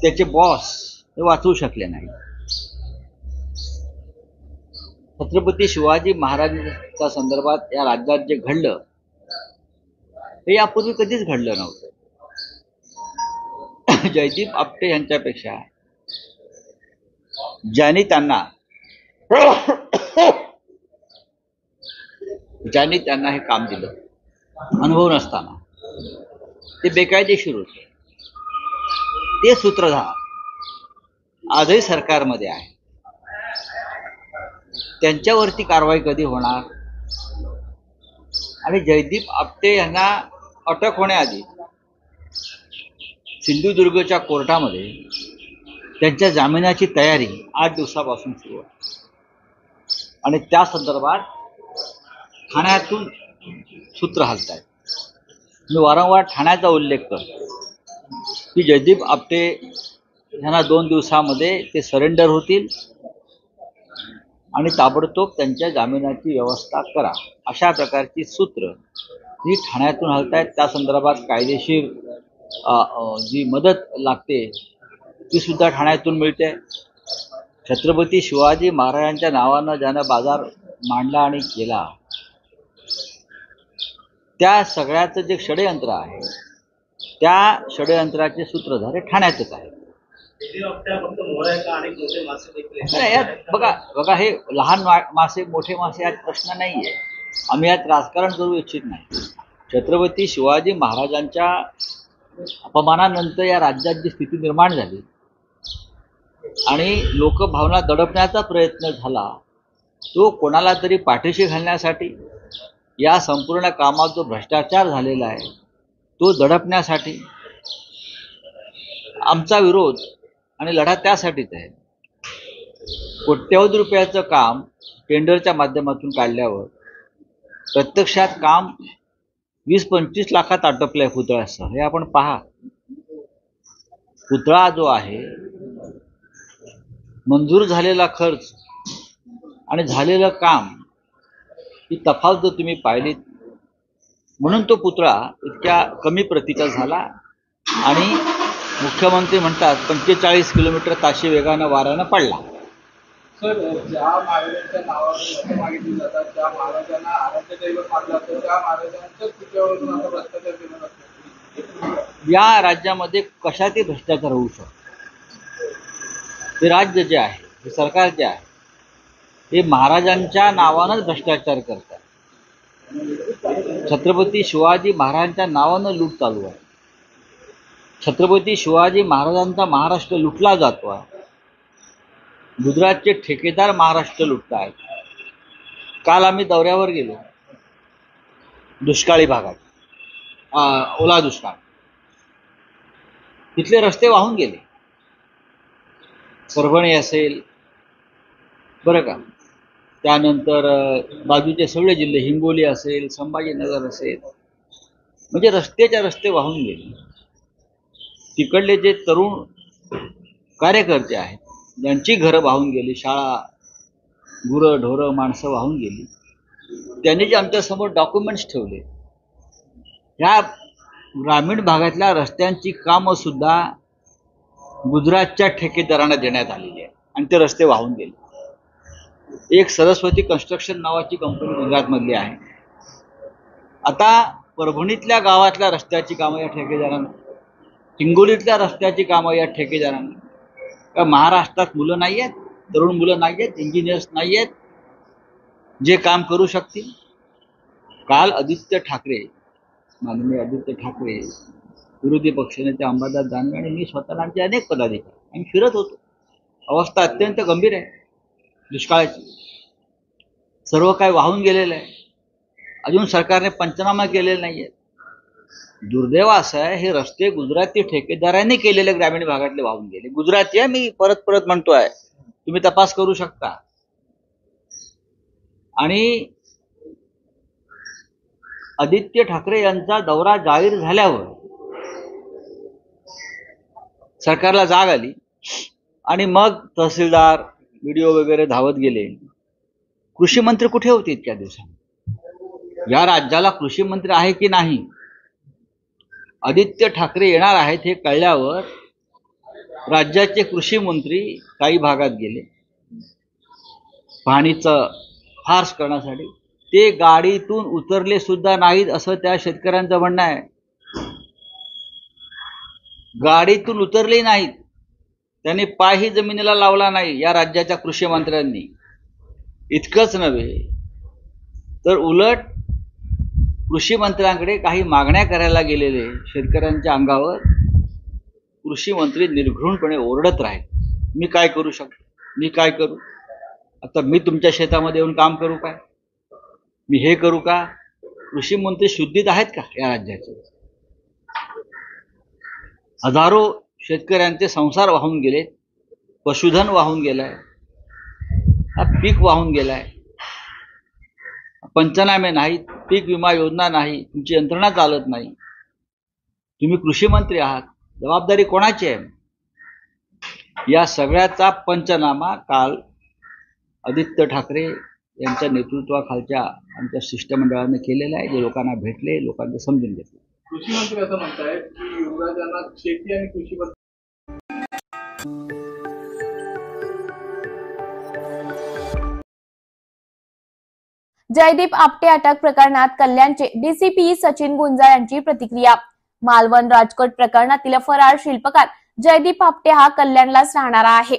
त्याचे बॉस हे वाचवू शकले नाही. छत्रपती शिवाजी महाराजांच्या संदर्भात या राज्यात जे घडलं ते यापूर्वी कधीच घडलं नव्हतं. जयदीप आपटे यांच्यापेक्षा ज्यांनी त्यांना हे काम दिलं अनुभव नसताना, ते बेकायदेशीर होते, ते सूत्रधार आजही सरकारमध्ये आहे. त्यांच्यावरती कारवाई कधी होणार? आणि जयदीप आपटे यांना अटक होण्याआधी सिंधुदुर्गच्या कोर्टामध्ये त्यांच्या जामिनाची तयारी 8 दिवसापासून सुरू आहे आणि त्या संदर्भात ठाण्यातून सूत्र हलतायत. मी वारंवार ठाण्याचा उल्लेख करतो की जयदीप आपटे यांना 2 दिवसामध्ये ते सरेंडर होतील आणि ताबडतोब त्यांच्या जामिनाची व्यवस्था करा, अशा प्रकारची सूत्र ही ठाण्यातून हलतायत. त्या संदर्भात कायदेशीर जी मदत लागते ती सुद्धा ठाण्यातून मिळते. छत्रपती शिवाजी महाराजांच्या नावानं ज्यानं बाजार मांडला आणि केला, त्या सगळ्याचं जे षडयंत्र आहे त्या षडयंत्राचे सूत्रधार हे ठाण्यातच आहे. बघा हे लहान मासे मोठे मासे यात प्रश्न नाहीये. आम्ही यात राजकारण करू इच्छित नाही. छत्रपती शिवाजी महाराजांच्या अपमानानंतर या राज्यात जी स्थिती निर्माण झाली आणि लोकभावना दडपण्याचा प्रयत्न झाला, तो कोणाला तरी पाठीशी घालण्यासाठी, या संपूर्ण कामात जो भ्रष्टाचार झालेला आहे तो दडपण्यासाठी आमचा विरोध आणि लढा त्यासाठीच आहे. कोट्यवधी रुपयाचं काम टेंडरच्या माध्यमातून काढल्यावर प्रत्यक्षात काम 20-25 लाखात आटोपलंय पुतळ्यासह. हे आपण पहा. पुतळा जो आहे, मंजूर झालेला खर्च आणि झालेलं काम ही तफावत जर तुम्ही पाहिलीत, म्हणून तो पुतळा इतक्या कमी प्रतीचा झाला आणि मुख्यमंत्री म्हणतात 45 किलोमीटर ताशी वेगानं वाऱ्यानं पडला. सर, ज्या महाराजांच्या नावावर मागितली जातात, ज्या महाराजांना आराध्य दैवत मानलं जातं, त्या महाराजांच्याच पुतळ्यावरून आता भ्रष्टाचार केला जातो. या राज्यामध्ये कशातही भ्रष्टाचार होऊ शकतो. हे राज्य जे आहे, हे सरकार जे आहे, हे महाराजांच्या नावानंच भ्रष्टाचार करतात. छत्रपती शिवाजी महाराजांच्या नावानं लूट चालू आहे. छत्रपती शिवाजी महाराजांचा महाराष्ट्र लुटला जातो आहे. गुजरातचे ठेकेदार महाराष्ट्र लुटतायत. काल आम्ही दौऱ्यावर गेलो दुष्काळी भागात, ओला दुष्काळ. तिथले रस्ते वाहून गेले. परभणी असेल बरं का, त्यानंतर बाजूचे सगळे जिल्हे, हिंगोली असेल, संभाजीनगर असेल, म्हणजे रस्त्याच्या रस्ते वाहून गेले. तिकडले जे तरुण कार्यकर्ते आहेत, ज्यांची घरं वाहून गेली, शाळा गुरं ढोरं माणसं वाहून गेली. त्यांनी जे आमच्यासमोर डॉक्युमेंट्स ठेवले, ह्या ग्रामीण भागातल्या रस्त्यांची कामंसुद्धा गुजरातच्या ठेकेदारांना देण्यात आलेली आहे आणि ते रस्ते वाहून गेले. एक सरस्वती कन्स्ट्रक्शन नावाची कंपनी गुजरातमधली आहे. आता परभणीतल्या गावातल्या रस्त्याची कामं या ठेकेदारांना, हिंगोलीतल्या रस्त्याची कामं या ठेकेदारांना. का महाराष्ट्रात मुलं नाही आहेत, तरुण मुलं नाही आहेत, इंजिनियर्स नाही आहेत जे काम करू शकतील? काल माननीय आदित्य ठाकरे, विरोधी पक्षनेते अंबादास दानवे आणि मी स्वतः आमचे अनेक पदाधिकारी आम्ही फिरत होतो. अवस्था अत्यंत गंभीर आहे दुष्काळाची. सर्व काय वाहून गेलेलं आहे. अजून सरकारने पंचनामा केलेला नाही आहे. दुर्दैव असं आहे, हे रस्ते गुजराती ठेकेदारांनी केलेले ग्रामीण भागातले वाहून गेले. गुजराती आहे, मी परत परत म्हणतोय, तुम्ही तपास करू शकता. आणि आदित्य ठाकरे यांचा दौरा जाहीर झाल्यावर सरकारला जाग आली आणि मग तहसीलदार व्हिडिओ वगैरे धावत गेले. कृषी मंत्री कुठे होते इतक्या दिवसांनी? या राज्याला कृषी मंत्री आहे की नाही? आदित्य ठाकरे येणार आहेत हे कळल्यावर राज्याचे कृषी मंत्री काही भागात गेले पाहणीचं फार्स करण्यासाठी. ते गाडीतून उतरले सुद्धा नाहीत असं त्या शेतकऱ्यांचं म्हणणं आहे. गाडीतून उतरले नाहीत, त्यांनी पायही जमिनीला लावला नाही या राज्याच्या कृषी मंत्र्यांनी. इतकंच नव्हे तर उलट कृषी मंत्र्यांकडे काही मागण्या करायला गेलेले शेतकऱ्यांच्या अंगावर कृषी मंत्री निर्घृणपणे ओरडत राहिले, मी काय करू शकतो, मी काय करू, आता मी तुमच्या शेतामध्ये येऊन काम करू काय, मी हे करू का? कृषी मंत्री शुद्धीत आहेत का या राज्याचे? हजारो शेतकऱ्यांचे संसार वाहून गेले, पशुधन वाहून गेलाय, पीक वाहून गेलाय, पंचनामे नाहीत, पीक विमा योजना नाही, तुमची यंत्रणा चालत नाही. तुम्ही कृषी मंत्री आहात, जबाबदारी कोणाची आहे? या सगळ्याचा पंचनामा काल आदित्य ठाकरे यांच्या नेतृत्वाखालच्या आमच्या शिष्टमंडळाने केलेला आहे. जे लोकांना भेटले, लोकांना समजून घेतले. कृषी मंत्री असं म्हणतायत की युवराजांना शेती आणि कृषी जयदीप आपटे अटक प्रकरणात कल्याणचे डीसीपी सचिन गुंजाळ यांची प्रतिक्रिया. मालवण राजकोट प्रकरणातील फरार शिल्पकार जयदीप आपटे हा कल्याणलाच राहणारा आहे.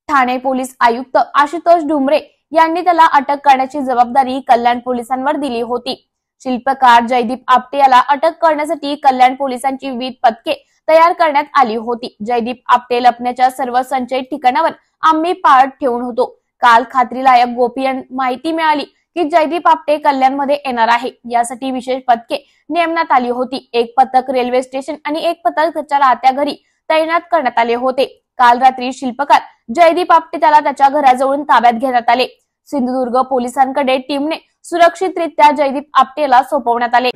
ठाणे पोलीस आयुक्त आशुतोष डुमरे यांनी त्याला अटक करण्याची जबाबदारी कल्याण पोलिसांवर दिली होती. शिल्पकार जयदीप आपटे याला अटक करण्यासाठी कल्याण पोलिसांची विविध पथके तयार करण्यात आली होती. जयदीप आपटे लपण्याच्या सर्व संचयित ठिकाणावर आम्ही पाळत ठेवून होतो. काल खात्रीलायक गोपनीय माहिती मिळाली की जयदीप आपटे कल्याणमध्ये येणार आहे. यासाठी विशेष पथके नेमण्यात आली होती. एक पथक रेल्वे स्टेशन आणि एक पथक त्याच्या राहत्या घरी तैनात करण्यात आले होते. काल रात्री शिल्पकार जयदीप आपटे त्याला त्याच्या घराजवळून ताब्यात घेण्यात आले. सिंधुदुर्ग पोलिसांकडे टीमने सुरक्षितरित्या जयदीप आपटेला सोपवण्यात आले.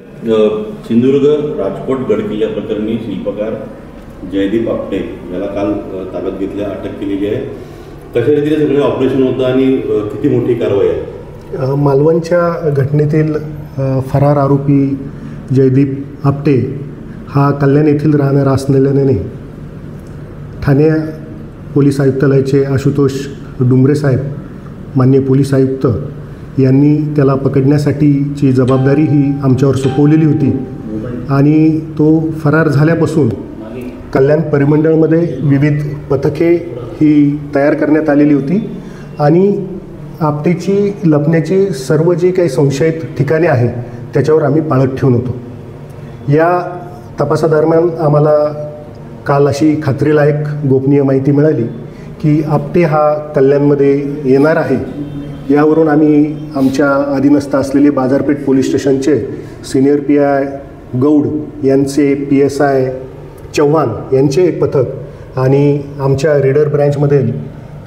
सिंधुदुर्ग राजकोट गडकिल्ल्या प्रकरणी शिल्पकार जयदीप आपटे याला काल ताब्यात घेतल्या, अटक केलेली आहे. कशा रीतीने सगळे ऑपरेशन होतं आणि किती मोठी कारवाई आहे? मालवणच्या घटनेतील फरार आरोपी जयदीप आपटे हा कल्याण येथील राहणारा असलेल्याने ठाणे पोलीस आयुक्तालयाचे आशुतोष डुमरे साहेब, माननीय पोलीस आयुक्त यांनी त्याला पकडण्यासाठीची जबाबदारी ही आमच्यावर सोपवलेली होती. आणि तो फरार झाल्यापासून कल्याण परिमंडळमध्ये विविध पथके ही तयार करण्यात आलेली होती आणि आपटेची लपण्याची सर्व जे काही संशयित ठिकाणे आहेत त्याच्यावर आम्ही पाळत ठेवून होतो. या तपासादरम्यान आम्हाला काल अशी खात्रीलायक गोपनीय माहिती मिळाली की आपटे हा कल्याणमध्ये येणार आहे. यावरून आम्ही आमच्या अधीनस्थ असलेले बाजारपेठ पोलीस स्टेशनचे सिनियर PI गौड यांचे PSI चव्हाण यांचे एक पथक आणि आमच्या रेडर ब्रँचमधील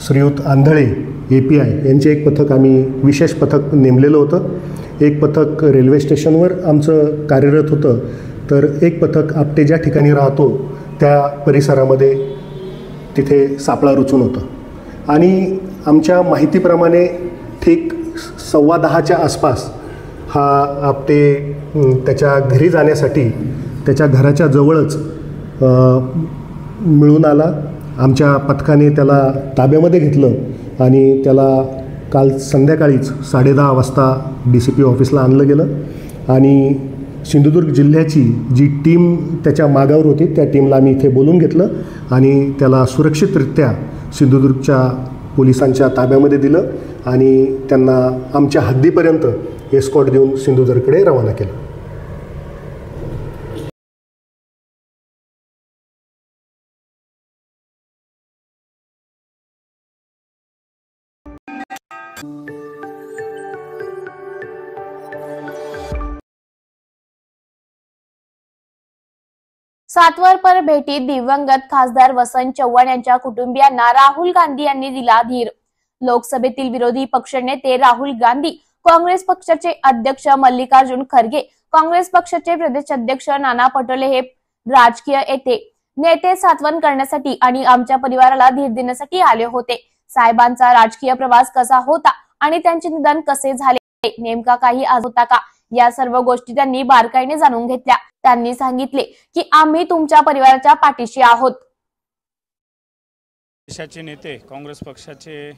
श्रीयुत आंधळे API यांचे एक पथक आम्ही विशेष पथक नेमलेलं होतं. एक पथक रेल्वे स्टेशनवर आमचं कार्यरत होतं, तर एक पथक आपटे ज्या ठिकाणी राहतो त्या परिसरामध्ये तिथे सापळा रचून होतं. आणि आमच्या माहितीप्रमाणे ठीक 10:15च्या आसपास हा आपटे त्याच्या घरी जाण्यासाठी त्याच्या घराच्या जवळच मिळून आला. आमच्या पथकाने त्याला ताब्यामध्ये घेतलं आणि त्याला काल संध्याकाळीच 10:30 वाजता DCP ऑफिसला आणलं गेलं आणि सिंधुदुर्ग जिल्ह्याची जी टीम त्याच्या मागावर होती त्या टीमला आम्ही इथे बोलून घेतलं आणि त्याला सुरक्षितरित्या सिंधुदुर्गच्या पोलिसांच्या ताब्यामध्ये दिलं आणि त्यांना आमच्या हद्दीपर्यंत एस्कॉर्ट देऊन सिंधुदुर्गकडे रवाना केलं. सातवर पर भेटीत दिवंगत खासदार वसंत चव्हाण यांच्या कुटुंबियांना राहुल गांधी यांनी दिला धीर. लोकसभेतील विरोधी पक्षनेते राहुल गांधी, काँग्रेस पक्षाचे अध्यक्ष मल्लिकार्जुन खरगे, काँग्रेस पक्षाचे प्रदेश अध्यक्ष नाना पटोले हे राजकीय नेते सांत्वन करण्यासाठी आणि आमच्या परिवाराला धीर देण्यासाठी आले होते. साहेबांचा राजकीय प्रवास कसा होता आणि त्यांचे निधन कसे झाले, नेमका काही आज होता का, या सर्व गोष्टी त्यांनी बारकाईने जाणून घेतल्या. त्यांनी सांगितले की आम्ही तुमच्या परिवाराच्या पाठीशी आहोत. देशाचे नेते, काँग्रेस पक्षाचे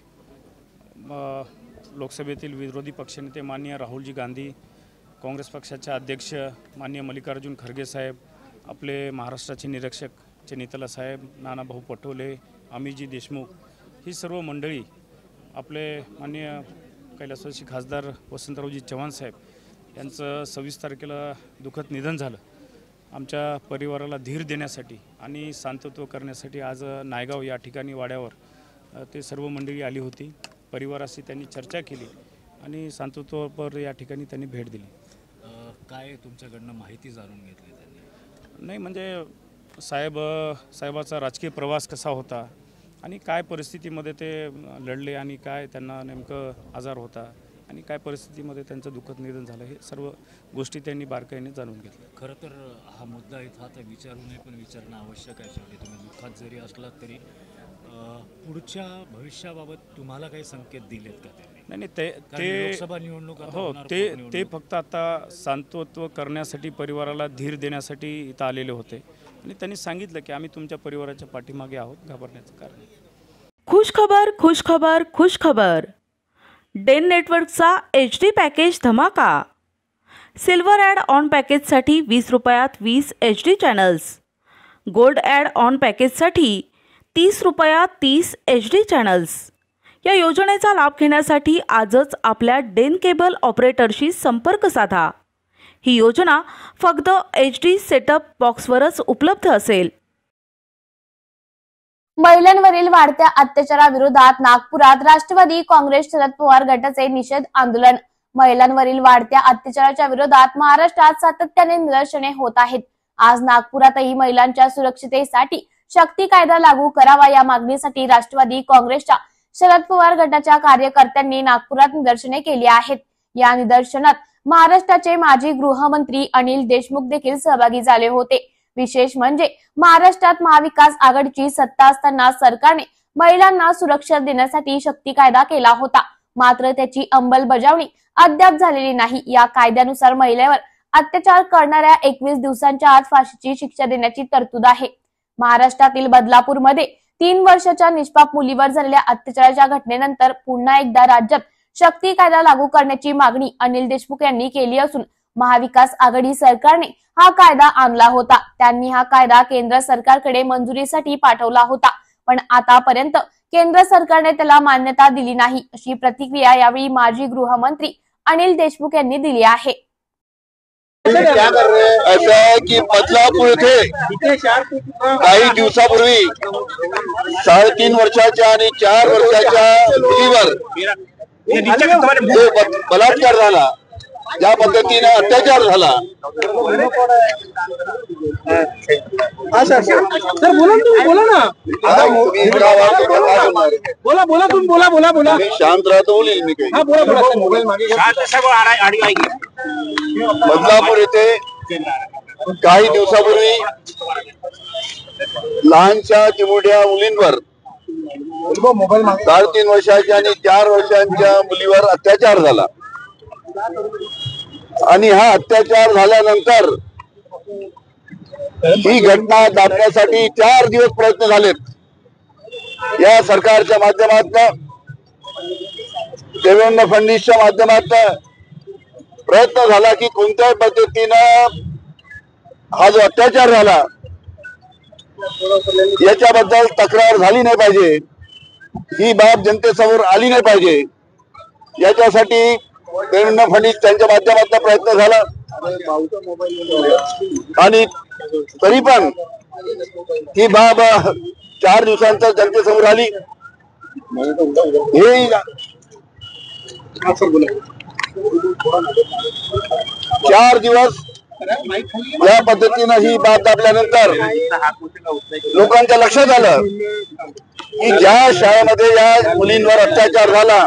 लोकसभेतील विरोधी पक्षनेते माननीय राहुलजी गांधी, काँग्रेस पक्षाचे अध्यक्ष माननीय मल्लिकार्जुन खरगे साहेब, आपले महाराष्ट्राचे निरीक्षक चेनितला साहेब, नानाभाऊ पटोले, अमितजी देशमुख, ही सर्व मंडळी, आपले माननीय कैलासवासी खासदार वसंतरावजी चव्हाण साहेब यांचं 26 तारखेला दुःखद निधन झालं. आमच्या परिवाराला धीर देण्यासाठी आणि सांत्वत्व करण्यासाठी आज नायगाव या ठिकाणी वाड्यावर ते सर्व मंडळी आली होती. परिवाराशी त्यांनी चर्चा केली आणि सांत्वत्वपर या ठिकाणी त्यांनी भेट दिली. काय तुमच्याकडनं माहिती जाणून घेतली त्यांनी? नाही म्हणजे साहेबाचा राजकीय प्रवास कसा होता आणि काय परिस्थितीमध्ये ते लढले आणि काय त्यांना नेमकं आजार होता आणि काय परिस्थितीमध्ये त्यांचं दुःखद निधन झालं, हे सर्व गोष्टी त्यांनी बारकाईने जाणून घेतल्या. खरं तर हा मुद्दा इथं आता विचारू नये पण विचारणं आवश्यक आहे. शेवटी तुम्ही दुःखात जरी असलात तरी पुढच्या भविष्याबाबत तुम्हाला काही संकेत दिलेत का त्यांनी? नाही ते लोकसभा निवडणूक हो ते फक्त आता सांत्वत्व करण्यासाठी, परिवाराला धीर देण्यासाठी इथं आलेले होते आणि त्यांनी सांगितलं की आम्ही तुमच्या परिवाराच्या पाठीमागे आहोत, घाबरण्याचं कारण नाही. खुश खबर, खुश खबर, खुश खबर. डेन नेटवर्कचा HD पॅकेज धमाका. सिल्वर ॲड ऑन पॅकेजसाठी 20 रुपयात 20 HD channels. Gold add on पॅकेजसाठी 30 रुपयात 30 HD चॅनल्स. या योजनेचा लाभ घेण्यासाठी आजच आपल्या डेन केबल ऑपरेटरशी संपर्क साधा. ही योजना फक्त HD सेटअप बॉक्सवरच उपलब्ध असेल. महिलांवरील वाढत्या अत्याचाराविरोधात नागपुरात राष्ट्रवादी काँग्रेस शरद पवार गटाचे निषेध आंदोलन. महिलांवरील वाढत्या अत्याचाराच्या विरोधात महाराष्ट्रात सातत्याने निदर्शने होत आहेत. आज नागपुरातही महिलांच्या सुरक्षितेसाठी शक्ती कायदा लागू करावा या मागणीसाठी राष्ट्रवादी काँग्रेसच्या शरद पवार गटाच्या कार्यकर्त्यांनी नागपुरात निदर्शने केली आहेत. या निदर्शनात महाराष्ट्राचे माजी गृहमंत्री अनिल देशमुख देखील सहभागी झाले होते. विशेष म्हणजे महाराष्ट्रात महाविकास आघाडीची सत्ता असताना सरकारने महिलांना सुरक्षा देण्यासाठी शक्ती कायदा केला होता, मात्र त्याची अंमलबजावणी अद्याप झालेली नाही. या कायद्यानुसार महिलेवर अत्याचार करणाऱ्या 21 दिवसांच्या आत फाशीची शिक्षा देण्याची तरतूद आहे. महाराष्ट्रातील बदलापूरमध्ये 3 वर्षाच्या निष्पाप मुलीवर झालेल्या अत्याचाराच्या घटनेनंतर पुन्हा एकदा राज्यात शक्ती कायदा लागू करण्याची मागणी अनिल देशमुख यांनी केली असून महाविकास आघाडी सरकारने हा कायदा आणला होता. त्यांनी हा कायदा केंद्र सरकारकडे मंजुरीसाठी पाठवला होता, पण आतापर्यंत केंद्र सरकारने त्याला मान्यता दिली नाही, अशी प्रतिक्रिया यावेळी माजी गृहमंत्री अनिल देशमुख यांनी दिली आहे. क्या कर रहे हैं? ऐसा है की बदलापूर येथे काही दिवसापूर्वी 3.5 वर्षाच्या आणि 4 वर्षाच्या मुलीवर जो बलात्कार झाला, ज्या पद्धतीने अत्याचार झाला, बोला मी शांत राहतो, बोलेल मी काही. बदलापूर येथे काही दिवसापूर्वी लहानशा चिमुरड्या मुलींवर 3.5 वर्षाच्या आणि 4 वर्षांच्या मुलीवर अत्याचार झाला आणि हा अत्याचार झाल्यानंतर ही घटना दाबण्यासाठी 4 दिवस प्रयत्न झालेत। या सरकारच्या माध्यमातून, देवेंद्र फडणवीसच्या माध्यमातून प्रयत्न झाला की कोणत्याही पद्धतीनं हा जो अत्याचार झाला याच्याबद्दल तक्रार झाली नाही पाहिजे, ही बाब जनतेसमोर आली नाही पाहिजे, याच्यासाठी देवेंद्र फडणवीस त्यांच्या माध्यमातून प्रयत्न झाला आणि तरी पण ही बाब 4 दिवसांचा जनतेसमोर आली। हे 4 दिवस या पद्धतीनं ही बाब दाबल्यानंतर लोकांच्या लक्षात आलं की ज्या शाळेमध्ये या मुलींवर अत्याचार झाला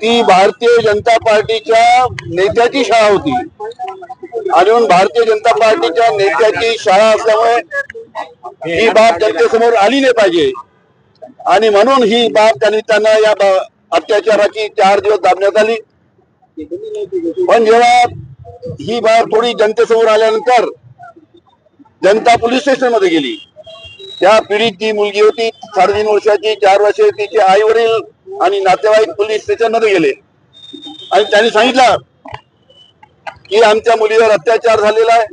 ती भारतीय जनता पार्टीच्या नेत्याची शाळा होती आणि म्हणून भारतीय जनता पार्टीच्या नेत्याची शाळा असल्यामुळे ही बाब जनतेसमोर आली नाही पाहिजे आणि म्हणून ही बाब त्या निमित्तानं या अत्याचाराची 4 दिवस दाबण्यात आली। पण जेव्हा ही बाब थोडी जनतेसमोर आल्यानंतर जनता पोलीस स्टेशन मध्ये गेली। त्या पीडित जी मुलगी होती 3.5 वर्षाची, 4 वर्षाची, तिचे आई वडील आणि नातेवाईक पोलीस स्टेशन मध्ये गेले आणि त्यांनी सांगितलं की आमच्या मुलीवर अत्याचार झालेला आहे,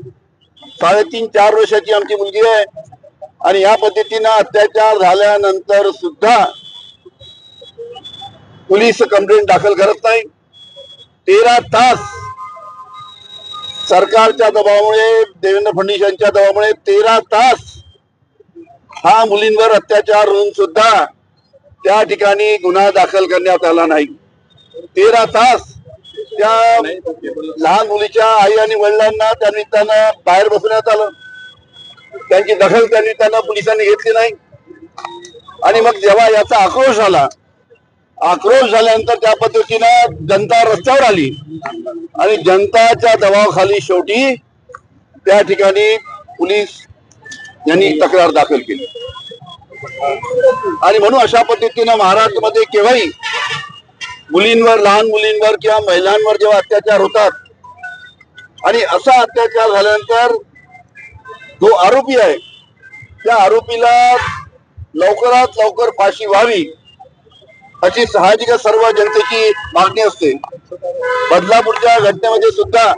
3.5-4 वर्षाची आमची मुलगी आहे आणि या पद्धतीनं अत्याचार झाल्यानंतर सुद्धा पोलीस कंप्लेंट दाखल करत नाही। 13 तास सरकारच्या दबावामुळे, देवेंद्र फडणवीस यांच्या दबावामुळे 13 तास हा मुलींवर अत्याचार होऊन सुद्धा त्या ठिकाणी गुन्हा दाखल करण्यात आला नाही। 13 तास त्या लहान मुलीच्या आई आणि वडिलांना त्या निमित्तानं बाहेर बसवण्यात आलं, त्यांची दखल त्या निमित्तानं पोलिसांनी घेतली नाही आणि मग जेव्हा याचा आक्रोश झाल्यानंतर त्या पद्धतीनं जनता रस्त्यावर आली आणि जनताच्या दबावाखाली शेवटी त्या ठिकाणी पोलीस यांनी तक्रार दाखल केली आणि म्हणून अशा पद्धतीनं महाराष्ट्रामध्ये केव्हाही मुलींवर, लहान मुलींवर किंवा महिलांवर जेव्हा अत्याचार होतात आणि असा अत्याचार झाल्यानंतर जो आरोपी आहे त्या आरोपीला लवकरात लवकर फाशी व्हावी अशी साहजिक सर्व जनतेची मागणी असते। बदलापूरच्या घटनेमध्ये सुद्धा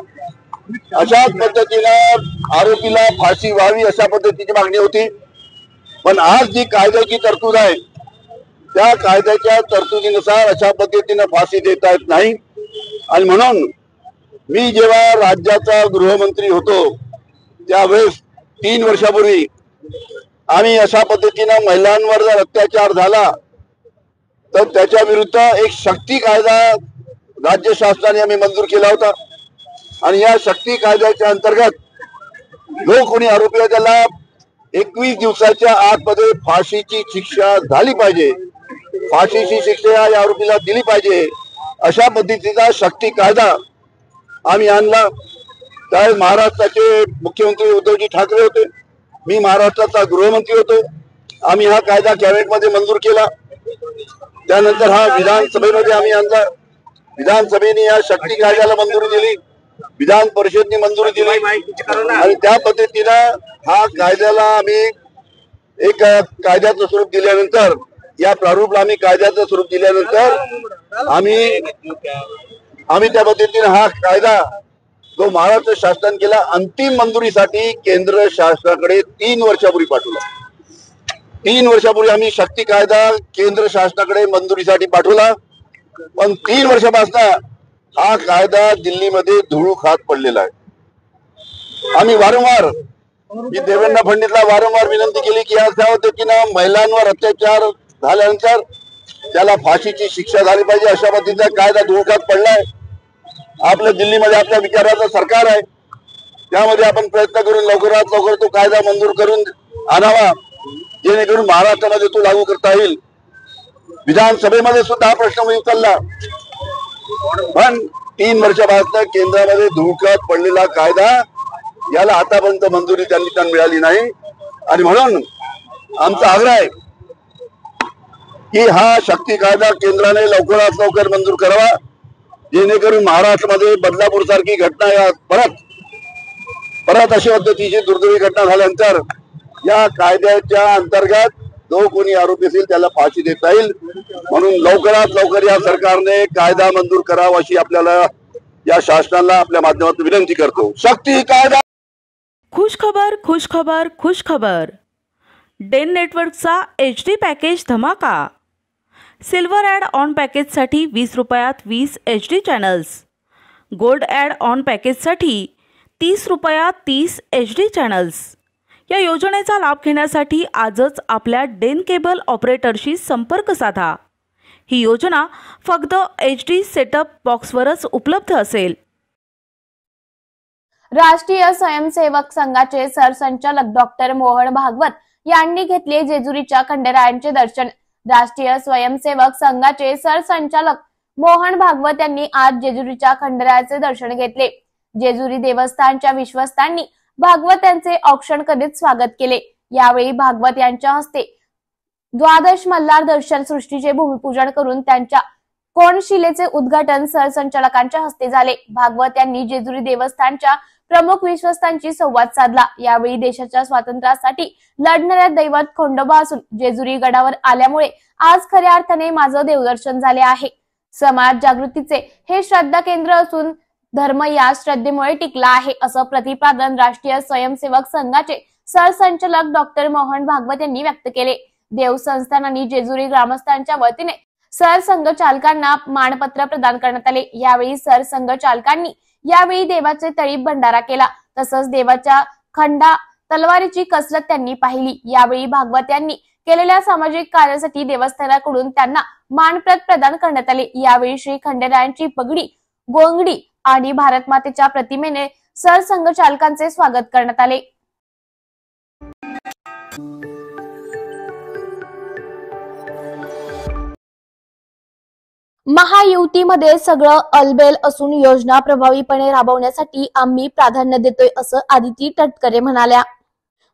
अशाच पद्धतीनं आरोपीला फाशी व्हावी अशा पद्धतीची मागणी होती। पण आज जी कायद्याची तरतूद आहे त्या कायद्याच्या तरतुदीनुसार अशा पद्धतीनं फाशी देता येत नाही आणि म्हणून मी जेव्हा राज्याचा गृहमंत्री होतो त्यावेळेस 3 वर्षापूर्वी आम्ही अशा पद्धतीनं महिलांवर जर अत्याचार झाला तर त्याच्या विरुद्ध एक शक्ती कायदा राज्य शासनाने आम्ही मंजूर केला होता आणि या शक्ती कायद्याच्या अंतर्गत जो कोणी आरोपी आहे त्याला 21 दिवसाच्या आतमध्ये फाशीची शिक्षा झाली पाहिजे, फाशीची शिक्षा या आरोपीला दिली पाहिजे अशा पद्धतीचा शक्ती कायदा आम्ही आणला। त्यावेळेस महाराष्ट्राचे मुख्यमंत्री उद्धवजी ठाकरे होते, मी महाराष्ट्राचा गृहमंत्री होतो। आम्ही हा कायदा कॅबिनेटमध्ये मंजूर केला, त्यानंतर हा विधानसभेमध्ये आम्ही आणला, विधानसभेने या शक्ती कायद्याला मंजुरी दिली, विधान परिषदेने मंजुरी दिली आणि त्या पद्धतीनं हा कायद्याला आम्ही एक कायद्याचं स्वरूप दिल्यानंतर, या प्रारूपला आम्ही कायद्याचं स्वरूप दिल्यानंतर आम्ही त्या पद्धतीने हा कायदा जो महाराष्ट्र शासनाने केला अंतिम मंजुरीसाठी केंद्र शासनाकडे 3 वर्षापूर्वी पाठवला। 3 वर्षापूर्वी आम्ही शक्ती कायदा केंद्र शासनाकडे मंजुरीसाठी पाठवला, पण 3 वर्षापासून हा कायदा दिल्लीमध्ये धूळ खात पडलेला आहे। आम्ही वारंवार, मी देवेंद्र फडणवीसला वारंवार विनंती केली की अशा पद्धतीनं महिलांवर अत्याचार झाल्यानंतर त्याला फाशीची शिक्षा झाली पाहिजे, अशा पद्धतीचा कायदा धूळ खात पडलाय। आपल्या दिल्लीमध्ये आपल्या विचाराचं सरकार आहे, त्यामध्ये आपण प्रयत्न करून लवकरात लवकर तो कायदा मंजूर करून आणावा जेणेकरून महाराष्ट्रामध्ये तो लागू करता येईल। विधानसभेमध्ये सुद्धा हा प्रश्न मी उचलला, पण 3 वर्षापासून केंद्रामध्ये धुळखात पडलेला कायदा याला आतापर्यंत मंजुरी त्यांनी मिळाली नाही आणि म्हणून आमचा आग्रह आहे की हा शक्ती कायदा केंद्राने लवकरात लवकर मंजूर करावा, जेणेकरून महाराष्ट्रामध्ये बदलापूर सारखी घटना या परत अशा पद्धतीची दुर्दैवी घटना झाल्यानंतर या कायद्याच्या अंतर्गत जो कोणी आरोपी असेल त्याला फाशी देता येईल, म्हणून लवकरात लवकर या सरकारने कायदा मंजूर करावा अशी आपल्याला या शासनाला आपल्या माध्यमातून विनंती करतो. शक्ती कायदा. खुश खबर, खुश खबर, खुश खबर. डेन नेटवर्कचा HD पॅकेज धमाका. सिल्वर ॲड ऑन पॅकेजसाठी 20 रुपयात 20 HD channels. Gold add on पॅकेजसाठी 30 रुपयात 30 HD चॅनल्स. या योजनेचा लाभ घेण्यासाठी आजच आपल्या डेन केबल ऑपरेटरशी संपर्क साधा. ही योजना फक्त HD सेटअप बॉक्सवरच उपलब्ध असेल. राष्ट्रीय स्वयंसेवक संघाचे सरसंचालक डॉक्टर मोहन भागवत यांनी घेतले जेजुरीच्या खंडेरायांचे दर्शन. राष्ट्रीय स्वयंसेवक संघाचे सरसंचालक मोहन भागवत यांनी आज जेजुरीच्या खंडेरायाचे दर्शन घेतले. जेजुरी देवस्थानच्या विश्वस्तांनी भागवत यांचे औक्षण करीत स्वागत केले. यावेळी भागवत यांच्या हस्ते द्वादश मल्हार दर्शन सृष्टीचे भूमिपूजन करून त्यांच्या कोनशिलेचे उद्घाटन सरसंचालकांच्या हस्ते झाले. भागवत यांनी जेजुरी देवस्थानच्या प्रमुख विश्वस्तांशी संवाद साधला. यावेळी देशाच्या स्वातंत्र्यासाठी लढणाऱ्या दैवत खंडोबा असून जेजुरी गडावर आल्यामुळे आज खऱ्या अर्थाने माझं देवदर्शन झाले आहे. समाज जागृतीचे हे श्रद्धा केंद्र असून धर्म या श्रद्धेमुळे टिकला आहे, असं प्रतिपादन राष्ट्रीय स्वयंसेवक संघाचे सरसंचालक डॉक्टर मोहन भागवत यांनी व्यक्त केले. देव संस्थान आणि जेजुरी ग्रामस्थांच्या वतीने सरसंघचालकांना मानपत्र प्रदान करण्यात आले. यावेळी सरसंघचालकांनी यावेळी देवाचे तळीप भंडारा केला. तसंच देवाच्या खंडा तलवारीची कसरत त्यांनी पाहिली. यावेळी भागवत यांनी केलेल्या सामाजिक कार्यासाठी देवस्थानाकडून त्यांना मानपत्र प्रदान करण्यात आले. यावेळी श्री खंडेरायांची पगडी, गोंगडी आणि भारत मातेच्या प्रतिमेने सरसंघचालकांचे स्वागत करण्यात आले. महायुतीमध्ये सगळं अलबेल असून योजना प्रभावीपणे राबवण्यासाठी आम्ही प्राधान्य देतोय, असं आदिती तटकरे म्हणाल्या.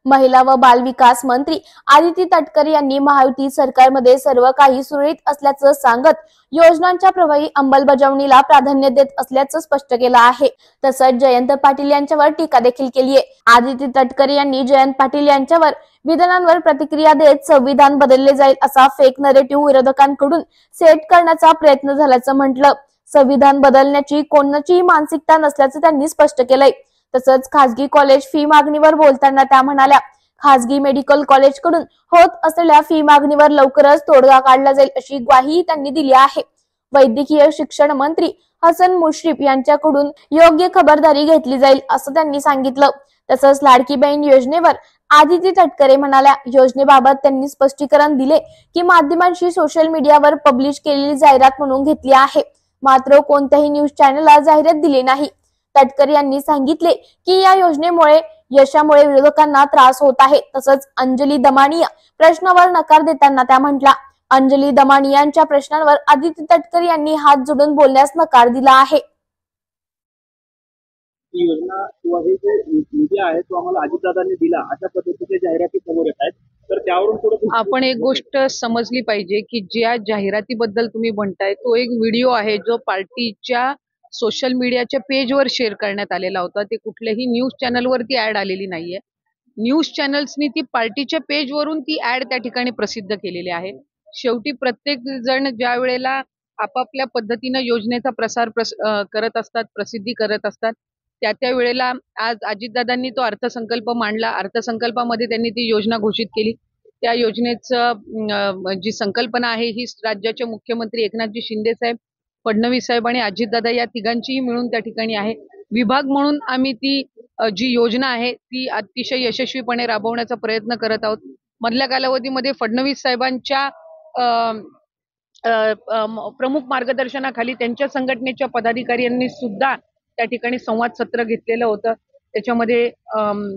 महिला व बाल विकास मंत्री आदिती तटकरे यांनी महायुती सरकारमध्ये सर्व काही सुरळीत असल्याचं सांगत योजनांच्या प्रभावी अंमलबजावणीला प्राधान्य देत असल्याचं स्पष्ट केलं आहे. तसंच जयंत पाटील यांच्यावर टीका देखील केली आहे. आदिती तटकरे यांनी जयंत पाटील यांच्यावर विधानांवर प्रतिक्रिया देत संविधान बदलले जाईल असा फेक नरेटिव्ह विरोधकांकडून सेट करण्याचा प्रयत्न झाल्याचं म्हटलं. संविधान बदलण्याची कोणाचीही मानसिकता नसल्याचं त्यांनी स्पष्ट केलंय. तसंच खासगी कॉलेज फी मागणीवर बोलताना त्या म्हणाल्या, खासगी मेडिकल कॉलेज कडून होत असलेल्या फी मागणीवर लवकरच तोडगा काढला जाईल अशी ग्वाही त्यांनी दिली आहे. वैद्यकीय शिक्षण मंत्री हसन मुश्रीफ यांच्याकडून योग्य खबरदारी घेतली जाईल असं त्यांनी सांगितलं. तसंच लाडकी बहीण योजनेवर आदिती तटकरे म्हणाल्या, योजनेबाबत त्यांनी स्पष्टीकरण दिले की माध्यमांशी सोशल मीडियावर पब्लिश केलेली जाहिरात म्हणून घेतली आहे, मात्र कोणत्याही न्यूज चॅनलला जाहिरात दिली नाही. तटकरे यांनी सांगितले की या योजनेमुळे यशामुळे विरोधकांना त्रास होत आहे. तसंच अंजली दमानिया प्रश्नावर नकार देताना त्या म्हटल्या, अंजली दमानियांच्या प्रश्नांवर आदिती तटकरे यांनी हात जोडून बोलण्यास नकार दिला आहे. योजना किंवा हे जे निधी आहे तो आम्हाला अजितदादांनी दिला अशा पद्धतीच्या जाहिराती समोर येत आहेत, तर त्यावरून थोडं आपण एक गोष्ट समजली पाहिजे की ज्या जाहिरातीबद्दल तुम्ही म्हणताय तो एक व्हिडिओ आहे जो पार्टीच्या सोशल मीडियाच्या पेजवर शेअर करण्यात आलेला होता. ते कुठल्याही न्यूज चॅनलवरती ऍड आलेली नाहीये. न्यूज चॅनल्सनी ती पार्टीच्या पेजवरून ती ऍड त्या ठिकाणी प्रसिद्ध केलेली आहे. शेवटी प्रत्येक जण ज्या वेळेला आपापल्या पद्धतीनं योजनेचा प्रसार करत असतात, प्रसिद्धी करत असतात, त्या वेळेला आज अजितदादांनी तो अर्थसंकल्प मांडला. अर्थसंकल्पामध्ये त्यांनी ती योजना घोषित केली. त्या योजनेचं जी संकल्पना आहे ही राज्याचे मुख्यमंत्री एकनाथजी शिंदे साहेब, फडणवीस साहेब आणि अजितदादा या तिघांचीही मिळून त्या ठिकाणी आहे. विभाग म्हणून आम्ही ती जी योजना आहे ती अतिशय यशस्वीपणे राबवण्याचा प्रयत्न करत आहोत. मधल्या कालावधीमध्ये फडणवीस साहेबांच्या प्रमुख मार्गदर्शनाखाली त्यांच्या संघटनेच्या पदाधिकाऱ्यांनी सुद्धा त्या ठिकाणी संवाद सत्र घेतलेलं होतं. त्याच्यामध्ये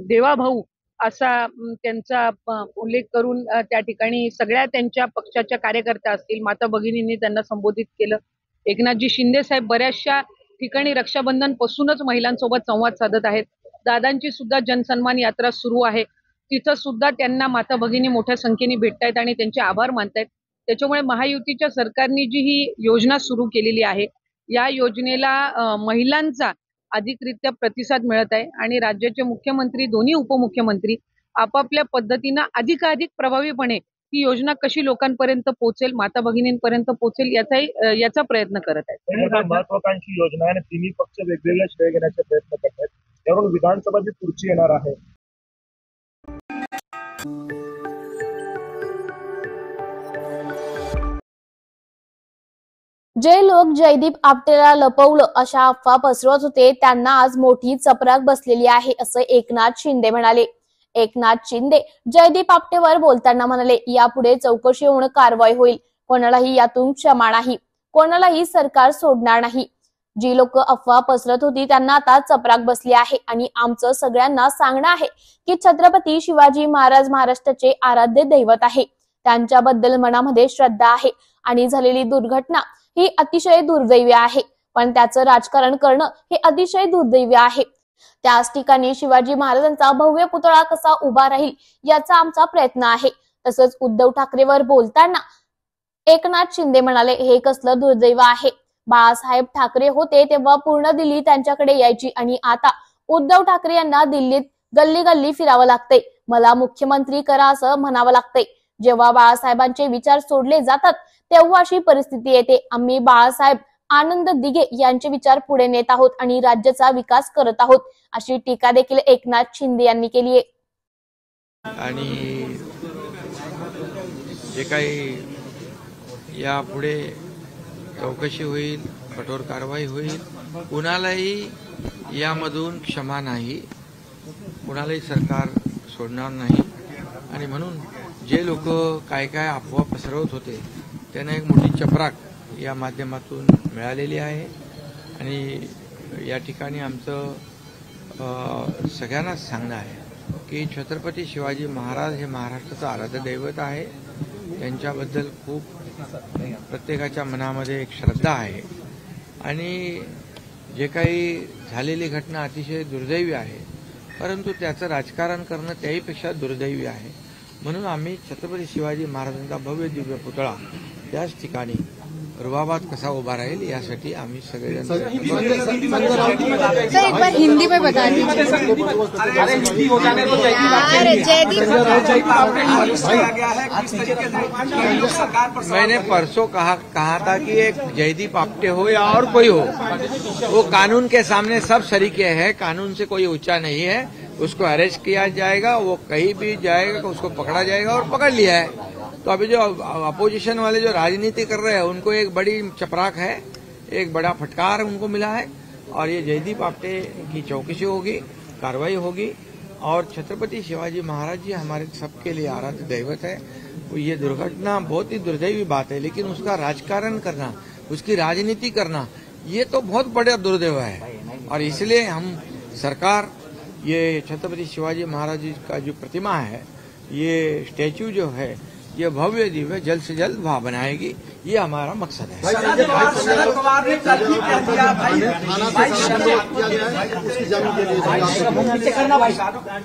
देवाभाऊ असा त्यांचा उल्लेख करून त्या ठिकाणी सगळ्या त्यांच्या पक्षाच्या कार्यकर्त्या असतील, माता भगिनींनी त्यांना संबोधित केलं. एकनाथजी शिंदे साहेब बऱ्याचशा ठिकाणी रक्षाबंधन पासूनच महिलांसोबत संवाद साधत आहेत. दादांची सुद्धा जनसन्मान यात्रा सुरू आहे, तिथं सुद्धा त्यांना माता भगिनी मोठ्या संख्येने भेटतायत आणि त्यांचे आभार मानतायत. त्याच्यामुळे महायुतीच्या सरकारने जी ही योजना सुरू केलेली आहे, या योजनेला महिलांचा अधिकरित्या प्रतिसाद मिळत आहे आणि राज्याचे मुख्यमंत्री, दोन्ही उपमुख्यमंत्री आपापल्या पद्धतीनं अधिकाधिक प्रभावीपणे ही योजना कशी लोकांपर्यंत पोहोचेल, माता भगिनींपर्यंत पोहोचेल याचा प्रयत्न करत आहेत. महत्वाकांक्षी योजना आहे आणि तिन्ही पक्ष वेगवेगळे श्रेय घेण्याचा प्रयत्न करत आहेत. त्यावरून विधानसभा जी पुढची येणार आहे, जे लोक जयदीप आपटेला लपवलं अशा अफवा पसरवत होते त्यांना आज मोठी चपराक बसलेली आहे असं एकनाथ शिंदे म्हणाले. एकनाथ शिंदे जयदीप आपटेवर बोलताना म्हणाले, यापुढे चौकशी होऊन कारवाई होईल. कोणालाही यातून क्षमा नाही, कोणालाही सरकार सोडणार नाही. जी लोक अफवा पसरत होती त्यांना आता चपराक बसली आहे आणि आमचं सगळ्यांना सांगणं आहे की छत्रपती शिवाजी महाराज महाराष्ट्राचे आराध्य दैवत आहे. त्यांच्याबद्दल मनामध्ये श्रद्धा आहे आणि झालेली दुर्घटना ही अतिशय दुर्दैवी आहे, पण त्याचं राजकारण करणं हे अतिशय दुर्दैवी आहे. त्याच ठिकाणी शिवाजी महाराजांचा भव्य पुतळा कसा उभा राहील याचा आमचा प्रयत्न आहे. तसंच उद्धव ठाकरेवर बोलताना एकनाथ शिंदे म्हणाले, हे कसलं दुर्दैव आहे. बाळासाहेब ठाकरे होते तेव्हा पूर्ण दिल्ली त्यांच्याकडे यायची आणि आता उद्धव ठाकरे यांना दिल्लीत गल्ली गल्ली फिरावं लागतंय. मला मुख्यमंत्री करा असं म्हणावं लागतंय. जेव्हा बाळासाहेबांचे विचार सोडले जातात तेव्हा अशी परिस्थिती येते. आम्ही बाळासाहेब आनंद दिघे यांचे विचार पुढे नेत आहोत आणि राज्याचा विकास करत आहोत, अशी टीका देखील एकनाथ शिंदे यांनी केली आहे. आणि जे काही यापुढे चौकशी होईल, कठोर कारवाई होईल, कुणालाही यामधून क्षमा नाही, कुणालाही सरकार सोडणार नाही. आणि म्हणून जे लोक काय काय अफवा पसरवत होते त्यांना एक मोठी चपराक या माध्यमातून मिळालेली आहे. आणि या ठिकाणी आमचं सगळ्यांनाच सांगणं आहे की छत्रपती शिवाजी महाराज हे महाराष्ट्राचं आराध्य दैवत आहे. त्यांच्याबद्दल खूप प्रत्येकाच्या मनामध्ये एक श्रद्धा आहे आणि जे काही झालेली घटना अतिशय दुर्दैवी आहे, परंतु त्याचं राजकारण करणं त्याहीपेक्षा दुर्दैवी आहे. म्हणून आम्ही छत्रपती शिवाजी महाराजांचा भव्य दिव्य पुतळा त्याच ठिकाणी रुबाबात कसा उभा राहील यासाठी आम्ही सगळेजण एक बार हिंदी में बता दीजिए. मैंने परसों कहा था कि एक जयदीप आपटे हो या और कोई हो, वो कानून के सामने सब शरीके हैं, कानून से कोई ऊंचा नहीं है. उसको अरेस्ट किया जाएगा, वो कहीं भी जाएगा उसको पकड़ा जाएगा और पकड़ लिया है. तो अभी जो अपोजिशन वाले जो राजनीति कर रहे हैं उनको एक बड़ी चपराक है, एक बड़ा फटकार उनको मिला है. और ये जयदीप आपटे की चौकसी होगी, कार्रवाई होगी. और छत्रपति शिवाजी महाराज जी हमारे सबके लिए आराध्य दैवत है. ये दुर्घटना बहुत ही दुर्दैवी बात है, लेकिन उसका राजकारण करना, उसकी राजनीति करना, ये तो बहुत बड़ा दुर्दैव है. और इसलिए हम सरकार ये छत्रपति शिवाजी महाराज जी का जो प्रतिमा है, ये स्टैच्यू जो है, ये भव्य दिव्य जल्द से जल्द वहाँ बनाएगी, ये हमारा मकसद है.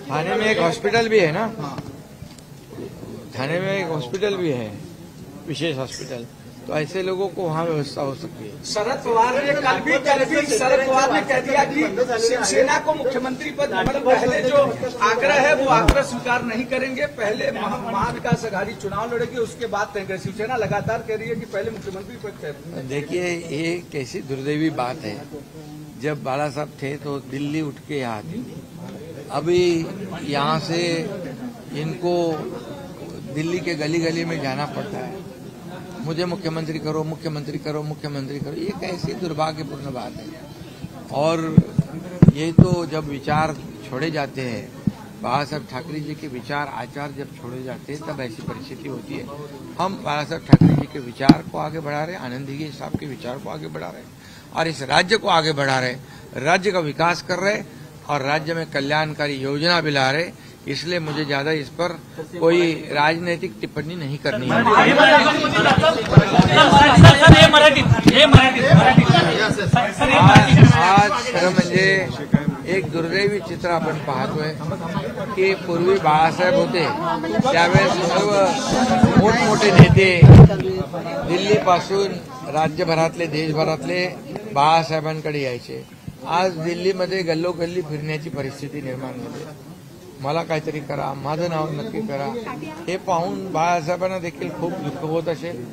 थाने में एक हॉस्पिटल भी है ना, थाने में एक हॉस्पिटल भी है, विशेष हॉस्पिटल, तो ऐसे लोगों को वहाँ व्यवस्था हो सकती है. शरद पवार ने कल भी शरद पवार ने कह दिया कि शिवसेना को मुख्यमंत्री पद, मतलब पहले जो आग्रह है वो आग्रह स्वीकार नहीं करेंगे. पहले महाविकास आघाड़ी चुनाव लड़ेगी, उसके बाद तय करेंगे. शिवसेना लगातार कह रही है कि पहले मुख्यमंत्री पद तय. देखिए, ये कैसी दुर्दैवी बात है. जब बाला साहब थे तो दिल्ली उठ के यहाँ थे. अभी यहाँ से इनको दिल्ली के गली गली में जाना पड़ता है. मुझे मुख्यमंत्री करो, मुख्यमंत्री करो, मुख्यमंत्री करो. ये कैसी दुर्भाग्यपूर्ण बात है. और ये तो जब विचार छोड़े जाते हैं, बाला साहब ठाकरे जी के विचार आचार जब छोड़े जाते हैं तब ऐसी परिस्थिति होती है. हम बाला साहब ठाकरे जी के विचार को आगे बढ़ा रहे हैं, आनंद दिघे साहब के विचार को आगे बढ़ा रहे हैं और इस राज्य को आगे बढ़ा रहे, राज्य का विकास कर रहे और राज्य में कल्याणकारी योजना भी ला रहे. इसलिए मुझे ज्यादा इस पर कोई राजनीतिक टिप्पणी नहीं करनी है. आज खरं म्हणजे एक दुर्दैवी चित्र आपण पाहतोय की पूर्वी बाळासाहेब होते त्यावेळेस सर्व मोठमोठे नेते दिल्लीपासून राज्यभरातले देशभरातले बाळासाहेबांकडे यायचे. आज दिल्लीमध्ये गल्लोगल्ली फिरण्याची परिस्थिती निर्माण झाली. मला काहीतरी करा, माझं नाव नक्की करा, हे पाहून बाळासाहेबांना देखील खूप दुःख होत असेल.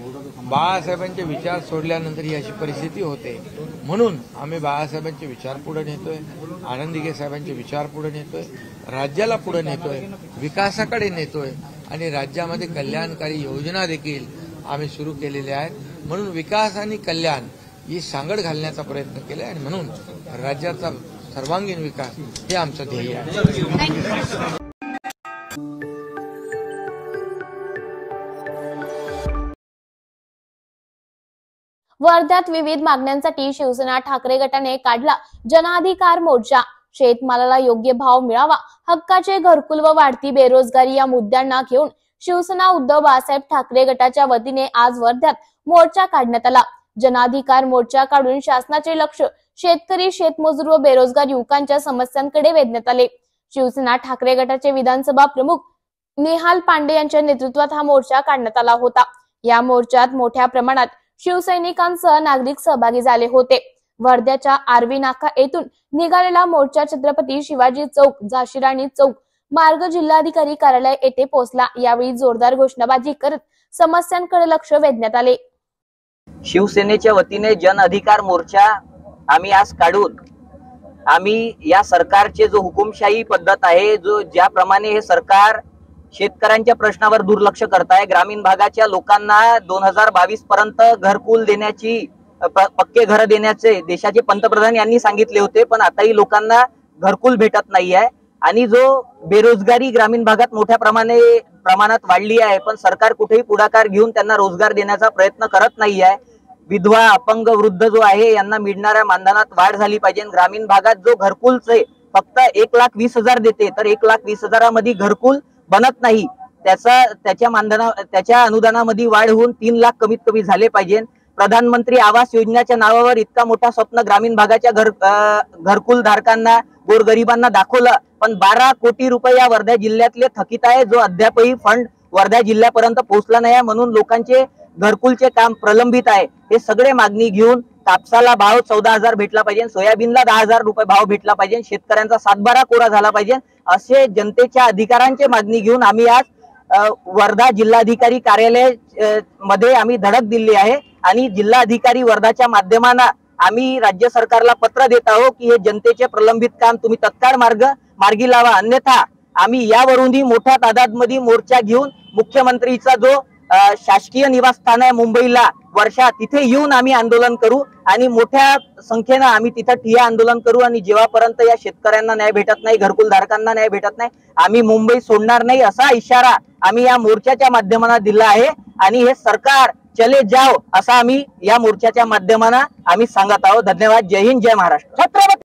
बाळासाहेबांचे विचार सोडल्यानंतर ही अशी परिस्थिती होते. म्हणून आम्ही बाळासाहेबांचे विचार पुढे नेतोय, आनंद दिघे साहेबांचे विचार पुढे नेतोय, राज्याला पुढे नेतोय, विकासाकडे नेतोय आणि राज्यामध्ये कल्याणकारी योजना देखील आम्ही सुरू केलेल्या आहेत. म्हणून विकास आणि कल्याण ही सांगड घालण्याचा प्रयत्न केला आणि म्हणून राज्याचा सर्वांगीण विकास हे आमचं ध्येय आहे. वर्ध्यात विविध मागण्यांसाठी शिवसेना ठाकरे गटाने काढला जनाधिकार मोर्चा. शेतमालाला योग्य भाव मिळावा, हक्काचे घरकुल व वाढती बेरोजगारी या मुद्द्यांना घेऊन शिवसेना उद्धव बाळासाहेब ठाकरे गटाच्या वतीने आज वर्ध्यात मोर्चा काढण्यात आला. जनाधिकार मोर्चा काढून शासनाचे लक्ष शेतकरी, शेतमजूर व बेरोजगार युवकांच्या समस्यांकडे वेधण्यात आले. शिवसेना ठाकरे गटाचे विधानसभा प्रमुख निहाल पांडे यांच्या नेतृत्वात हा मोर्चा काढण्यात आला होता. या मोर्चात मोठ्या प्रमाणात शिवसैनिकांसह नागरिक सहभागी झाले होते. वर्ध्याच्या आर्वी नाका येथून निघालेला मोर्चा छत्रपती शिवाजी चौक, झाशीराणी चौक मार्ग जिल्हाधिकारी कार्यालय येथे पोहोचला. यावेळी जोरदार घोषणाबाजी करत समस्यांकडे लक्ष वेधण्यात आले. शिवसेनेच्या वतीने जन अधिकार मोर्चा आम्ही आज काढून आम्ही या सरकारचे जो हुकुमशाही पद्धत आहे, जो ज्याप्रमाणे हे सरकार शेतकऱ्यांच्या प्रश्नावर दुर्लक्ष करत आहे, ग्रामीण भागाच्या लोकांना 2022 पर्यंत घरकुल देण्याची, पक्के घर देण्याचे देशाचे पंतप्रधान यांनी सांगितले होते, पण आताही लोकांना घरकुल भेटत नाही आहे. आणि जो बेरोजगारी ग्रामीण भागात मोठ्या प्रमाणात वाढली आहे, पण सरकार कुठेही पुढाकार घेऊन त्यांना रोजगार देण्याचा प्रयत्न करत नाही आहे. विधवा, अपंग, वृद्ध जो आहे यांना मिळणाऱ्या मानधनात वाढ झाली पाहिजे. ग्रामीण भागात जो घरकुलचे फक्त 1,20,000 देते, तर 1,20,000 मध्ये घरकुल बनत नाही. त्याच्या अनुदानामध्ये वाढ होऊन 3 लाख कमीत कमी झाले पाहिजे. प्रधानमंत्री आवास योजनेच्या नावावर इतका मोठा स्वप्न ग्रामीण भागाच्या घरकुल धारकांना, गोरगरिबांना दाखवलं, पण 12 कोटी रुपये या वर्धा जिल्ह्यातले थकीत आहे, जो अद्यापही फंड वर्धा जिल्ह्यापर्यंत पोहोचला नाही. म्हणून लोकांचे घरकुलचे काम प्रलंबित आहे. हे सगळे मागणी घेऊन कापसाला भाव 14,000 भेटला पाहिजे, सोयाबीनला 10,000 रुपये भाव भेटला पाहिजे, शेतकऱ्यांचा 7/12 कोरा झाला पाहिजे, असे जनतेच्या अधिकारांची मागणी घेऊन आम्ही आज वर्धा जिल्हाधिकारी कार्यालय मध्ये आम्ही धडक दिली आहे. आणि जिल्हाधिकारी वर्धाच्या माध्यमाने आम्ही राज्य सरकारला पत्र देत आहोत की हे जनतेचे प्रलंबित काम तुम्ही तत्काळ मार्गी लावा, अन्यथा आम्ही यावरूनही मोठ्या तादादमध्ये मोर्चा घेऊन मुख्यमंत्रीचा जो शासकीय निवासस्थान आहे मुंबईला, वर्षा, तिथे येऊन आम्ही आंदोलन करू आणि मोठ्या संख्येने आम्ही तिथे ठिय्या आंदोलन करू. आणि जेव्हापर्यंत या शेतकऱ्यांना न्याय भेटत नाही, घरकुल धारकांना न्याय भेटत नाही, आम्ही मुंबई सोडणार नाही, असा इशारा आम्ही या मोर्चाच्या माध्यमाने दिला आहे. आणि हे सरकार चले जाओ असा आम्ही या मोर्चाच्या माध्यमाने आम्ही सांगत आहोत. धन्यवाद. जय हिंद, जय महाराष्ट्र. छत्रपती